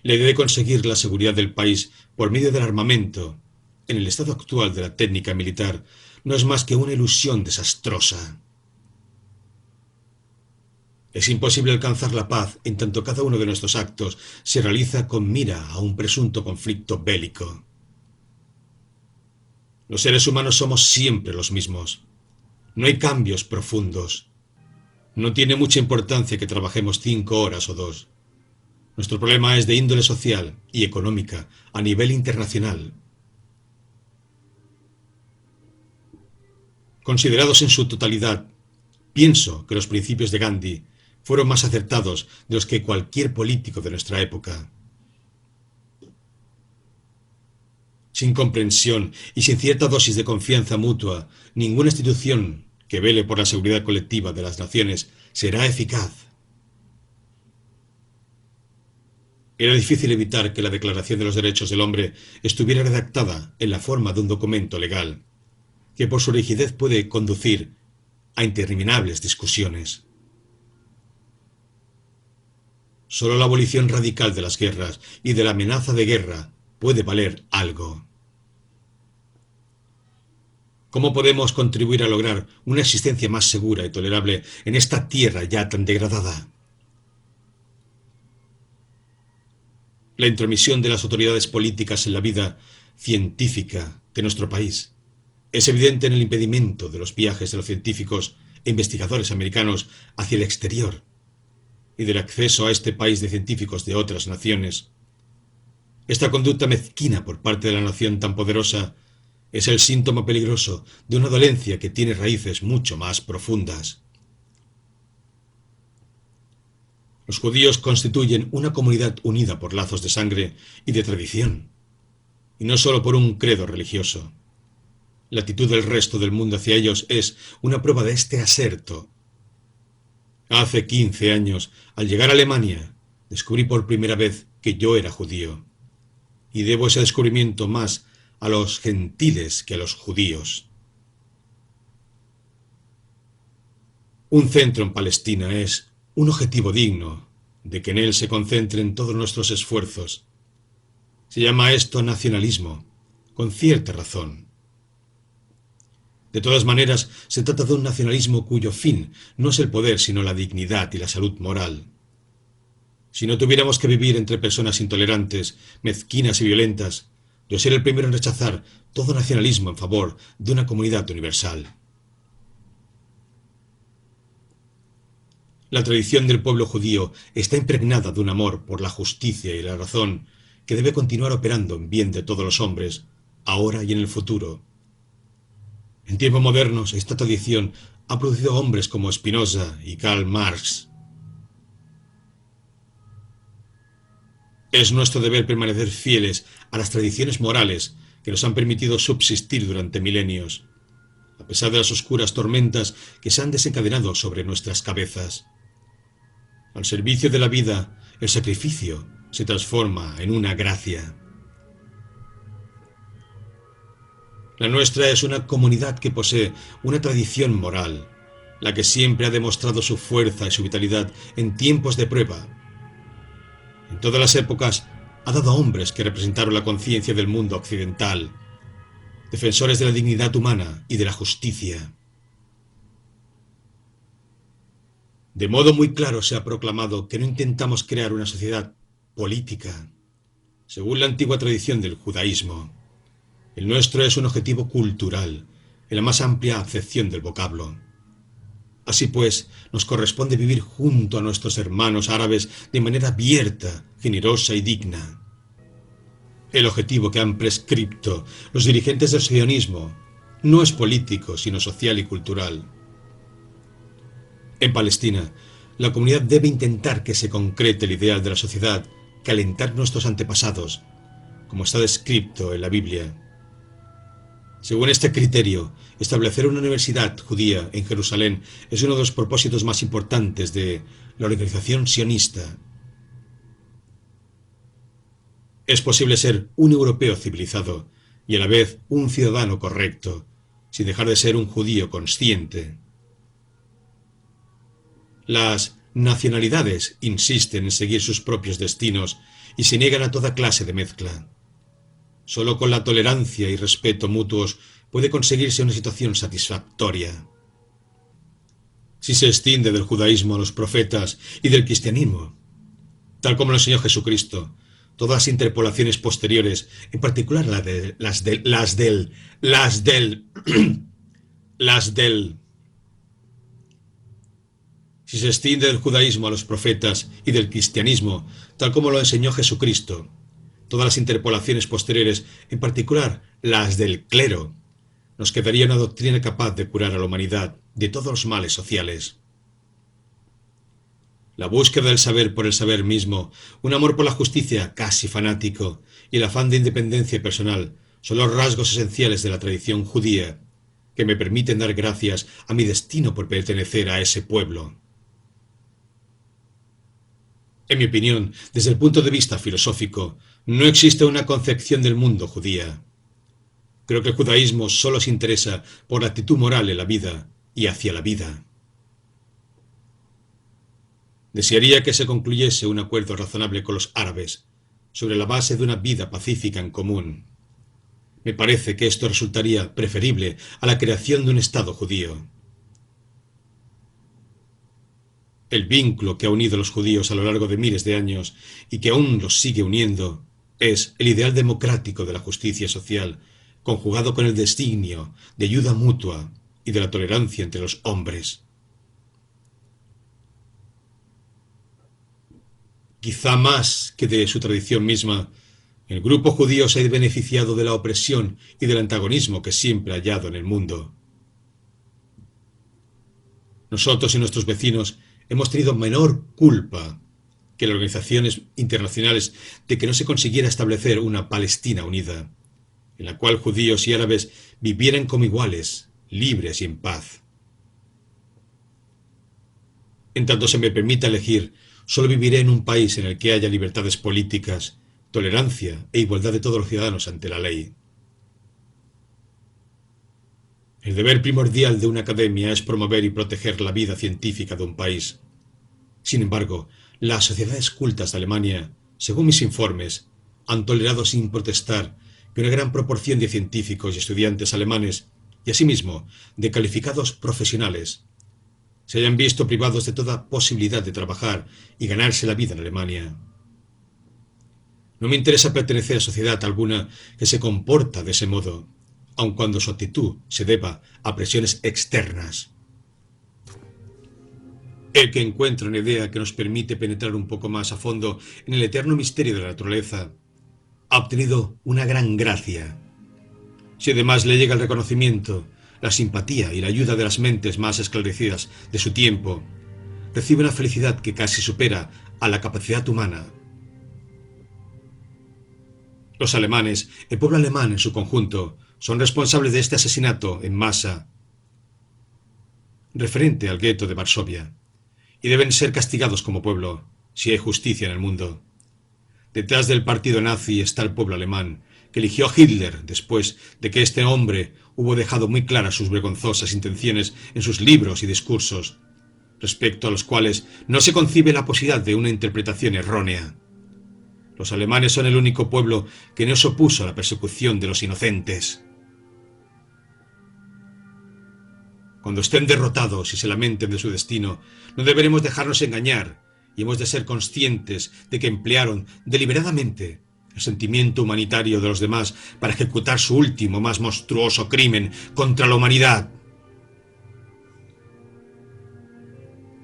La idea de conseguir la seguridad del país por medio del armamento, en el estado actual de la técnica militar, no es más que una ilusión desastrosa. Es imposible alcanzar la paz en tanto cada uno de nuestros actos se realiza con mira a un presunto conflicto bélico. Los seres humanos somos siempre los mismos. No hay cambios profundos. No tiene mucha importancia que trabajemos 5 horas o 2. Nuestro problema es de índole social y económica a nivel internacional. Considerados en su totalidad, pienso que los principios de Gandhi fueron más acertados de los que cualquier político de nuestra época. Sin comprensión y sin cierta dosis de confianza mutua, ninguna institución que vele por la seguridad colectiva de las naciones será eficaz. Era difícil evitar que la Declaración de los Derechos del Hombre estuviera redactada en la forma de un documento legal, que por su rigidez puede conducir a interminables discusiones. Solo la abolición radical de las guerras y de la amenaza de guerra puede valer algo. ¿Cómo podemos contribuir a lograr una existencia más segura y tolerable en esta tierra ya tan degradada? La intromisión de las autoridades políticas en la vida científica de nuestro país Es evidente en el impedimento de los viajes de los científicos e investigadores americanos hacia el exterior y del acceso a este país de científicos de otras naciones. Esta conducta mezquina por parte de la nación tan poderosa es el síntoma peligroso de una dolencia que tiene raíces mucho más profundas. Los judíos constituyen una comunidad unida por lazos de sangre y de tradición, y no solo por un credo religioso. La actitud del resto del mundo hacia ellos es una prueba de este aserto. Hace 15 años, al llegar a Alemania, descubrí por primera vez que yo era judío, y debo ese descubrimiento más a los gentiles que a los judíos. Un centro en Palestina es un objetivo digno de que en él se concentren todos nuestros esfuerzos. Se llama esto nacionalismo, con cierta razón. De todas maneras, se trata de un nacionalismo cuyo fin no es el poder, sino la dignidad y la salud moral. Si no tuviéramos que vivir entre personas intolerantes, mezquinas y violentas, yo seré el primero en rechazar todo nacionalismo en favor de una comunidad universal. La tradición del pueblo judío está impregnada de un amor por la justicia y la razón que debe continuar operando en bien de todos los hombres, ahora y en el futuro. En tiempos modernos, esta tradición ha producido hombres como Spinoza y Karl Marx. Es nuestro deber permanecer fieles a las tradiciones morales que nos han permitido subsistir durante milenios, a pesar de las oscuras tormentas que se han desencadenado sobre nuestras cabezas. Al servicio de la vida, el sacrificio se transforma en una gracia. La nuestra es una comunidad que posee una tradición moral, la que siempre ha demostrado su fuerza y su vitalidad en tiempos de prueba. En todas las épocas ha dado a hombres que representaron la conciencia del mundo occidental, defensores de la dignidad humana y de la justicia. De modo muy claro se ha proclamado que no intentamos crear una sociedad política, según la antigua tradición del judaísmo. El nuestro es un objetivo cultural, en la más amplia acepción del vocablo. Así pues, nos corresponde vivir junto a nuestros hermanos árabes de manera abierta, generosa y digna. El objetivo que han prescripto los dirigentes del sionismo no es político, sino social y cultural. En Palestina, la comunidad debe intentar que se concrete el ideal de la sociedad que alentaron nuestros antepasados, como está descrito en la Biblia. Según este criterio, establecer una universidad judía en Jerusalén es uno de los propósitos más importantes de la organización sionista. Es posible ser un europeo civilizado y a la vez un ciudadano correcto, sin dejar de ser un judío consciente. Las nacionalidades insisten en seguir sus propios destinos y se niegan a toda clase de mezcla. Solo con la tolerancia y respeto mutuos puede conseguirse una situación satisfactoria. Si se extiende del judaísmo a los profetas y del cristianismo, tal como lo enseñó Jesucristo, todas las interpolaciones posteriores, en particular Si se extiende del judaísmo a los profetas y del cristianismo, tal como lo enseñó Jesucristo, todas las interpolaciones posteriores, en particular las del clero, nos quedaría una doctrina capaz de curar a la humanidad de todos los males sociales. La búsqueda del saber por el saber mismo, un amor por la justicia casi fanático y el afán de independencia personal son los rasgos esenciales de la tradición judía que me permiten dar gracias a mi destino por pertenecer a ese pueblo. En mi opinión, desde el punto de vista filosófico, no existe una concepción del mundo judía. Creo que el judaísmo solo se interesa por la actitud moral en la vida y hacia la vida. Desearía que se concluyese un acuerdo razonable con los árabes sobre la base de una vida pacífica en común. Me parece que esto resultaría preferible a la creación de un Estado judío. El vínculo que ha unido a los judíos a lo largo de miles de años y que aún los sigue uniendo es el ideal democrático de la justicia social conjugado con el designio de ayuda mutua y de la tolerancia entre los hombres. Quizá más que de su tradición misma, el grupo judío se ha beneficiado de la opresión y del antagonismo que siempre ha hallado en el mundo. Nosotros y nuestros vecinos hemos tenido menor culpa que las organizaciones internacionales de que no se consiguiera establecer una Palestina unida, en la cual judíos y árabes vivieran como iguales, libres y en paz. En tanto se me permita elegir, solo viviré en un país en el que haya libertades políticas, tolerancia e igualdad de todos los ciudadanos ante la ley. El deber primordial de una academia es promover y proteger la vida científica de un país. Sin embargo, las sociedades cultas de Alemania, según mis informes, han tolerado sin protestar que una gran proporción de científicos y estudiantes alemanes, y asimismo de calificados profesionales, se hayan visto privados de toda posibilidad de trabajar y ganarse la vida en Alemania. No me interesa pertenecer a sociedad alguna que se comporta de ese modo, aun cuando su actitud se deba a presiones externas. El que encuentra una idea que nos permite penetrar un poco más a fondo en el eterno misterio de la naturaleza ha obtenido una gran gracia. Si además le llega el reconocimiento, la simpatía y la ayuda de las mentes más esclarecidas de su tiempo, recibe una felicidad que casi supera a la capacidad humana. Los alemanes, el pueblo alemán en su conjunto, son responsables de este asesinato en masa referente al gueto de Varsovia, y deben ser castigados como pueblo, si hay justicia en el mundo. Detrás del partido nazi está el pueblo alemán, que eligió a Hitler después de que este hombre hubo dejado muy claras sus vergonzosas intenciones en sus libros y discursos, respecto a los cuales no se concibe la posibilidad de una interpretación errónea. Los alemanes son el único pueblo que no se opuso a la persecución de los inocentes. Cuando estén derrotados y se lamenten de su destino, no deberemos dejarnos engañar y hemos de ser conscientes de que emplearon deliberadamente el sentimiento humanitario de los demás para ejecutar su último, más monstruoso crimen contra la humanidad.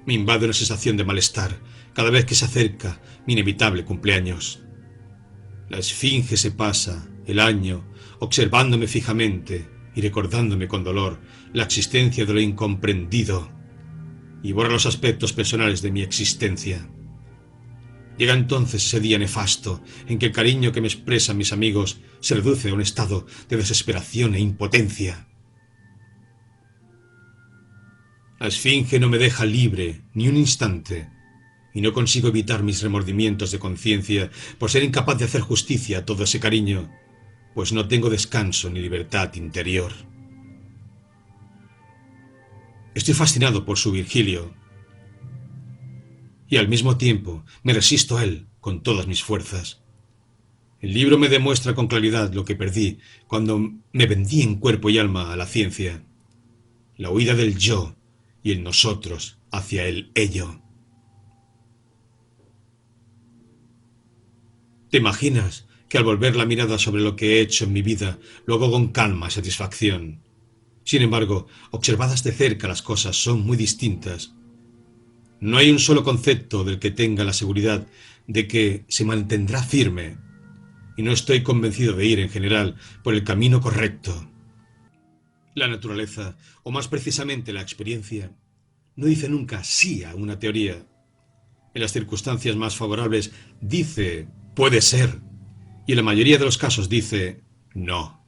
Me invade una sensación de malestar cada vez que se acerca mi inevitable cumpleaños. La esfinge se pasa el año observándome fijamente y recordándome con dolor la existencia de lo incomprendido y borra los aspectos personales de mi existencia. Llega entonces ese día nefasto en que el cariño que me expresan mis amigos se reduce a un estado de desesperación e impotencia. La esfinge no me deja libre ni un instante y no consigo evitar mis remordimientos de conciencia por ser incapaz de hacer justicia a todo ese cariño, pues no tengo descanso ni libertad interior. Estoy fascinado por su Virgilio y al mismo tiempo me resisto a él con todas mis fuerzas. El libro me demuestra con claridad lo que perdí cuando me vendí en cuerpo y alma a la ciencia, la huida del yo y el nosotros hacia el ello. ¿Te imaginas que al volver la mirada sobre lo que he hecho en mi vida lo hago con calma y satisfacción? Sin embargo, observadas de cerca las cosas son muy distintas. No hay un solo concepto del que tenga la seguridad de que se mantendrá firme, y no estoy convencido de ir, en general, por el camino correcto. La naturaleza, o más precisamente la experiencia, no dice nunca sí a una teoría. En las circunstancias más favorables dice puede ser, y en la mayoría de los casos dice no.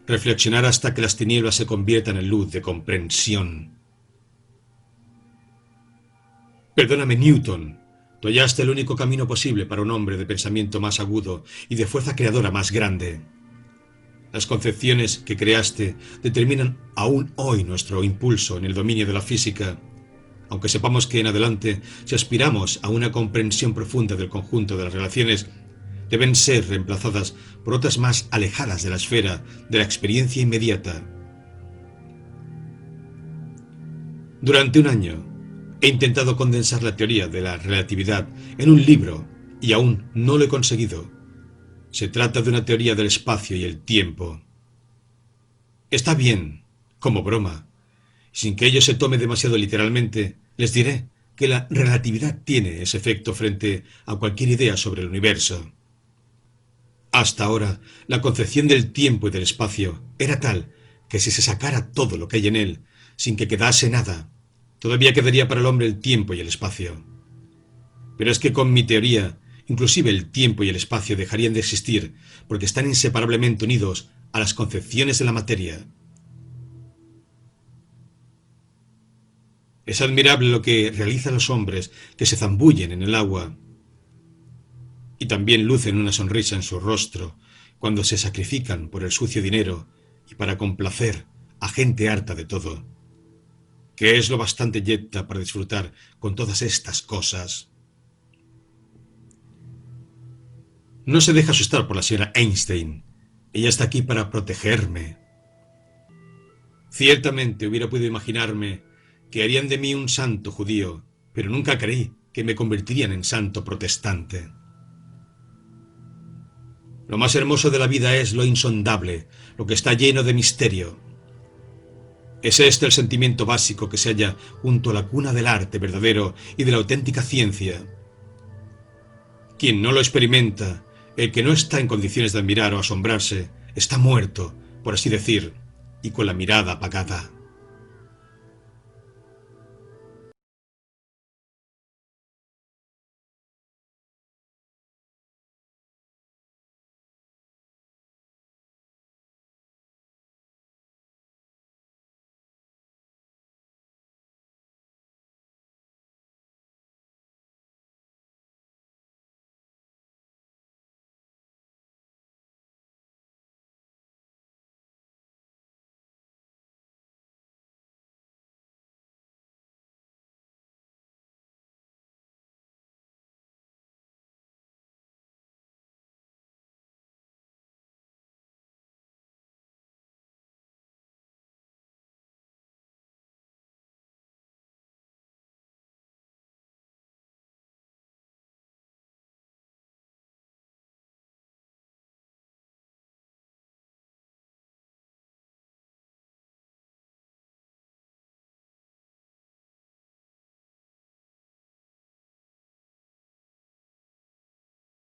Reflexionar hasta que las tinieblas se conviertan en luz de comprensión. Perdóname, Newton, tú hallaste el único camino posible para un hombre de pensamiento más agudo y de fuerza creadora más grande. Las concepciones que creaste determinan aún hoy nuestro impulso en el dominio de la física, aunque sepamos que en adelante, si aspiramos a una comprensión profunda del conjunto de las relaciones, deben ser reemplazadas por otras más alejadas de la esfera de la experiencia inmediata. Durante un año he intentado condensar la teoría de la relatividad en un libro y aún no lo he conseguido. Se trata de una teoría del espacio y el tiempo. Está bien, como broma. Sin que ello se tome demasiado literalmente, les diré que la relatividad tiene ese efecto frente a cualquier idea sobre el universo. Hasta ahora, la concepción del tiempo y del espacio era tal que si se sacara todo lo que hay en él, sin que quedase nada, todavía quedaría para el hombre el tiempo y el espacio. Pero es que con mi teoría, inclusive el tiempo y el espacio dejarían de existir porque están inseparablemente unidos a las concepciones de la materia. Es admirable lo que realizan los hombres que se zambullen en el agua y también lucen una sonrisa en su rostro cuando se sacrifican por el sucio dinero y para complacer a gente harta de todo, que es lo bastante yeta para disfrutar con todas estas cosas. No se deja asustar por la señora Einstein. Ella está aquí para protegerme. Ciertamente hubiera podido imaginarme que harían de mí un santo judío, pero nunca creí que me convertirían en santo protestante. Lo más hermoso de la vida es lo insondable, lo que está lleno de misterio. Es este el sentimiento básico que se halla junto a la cuna del arte verdadero y de la auténtica ciencia. Quien no lo experimenta, el que no está en condiciones de admirar o asombrarse, está muerto, por así decir, y con la mirada apagada.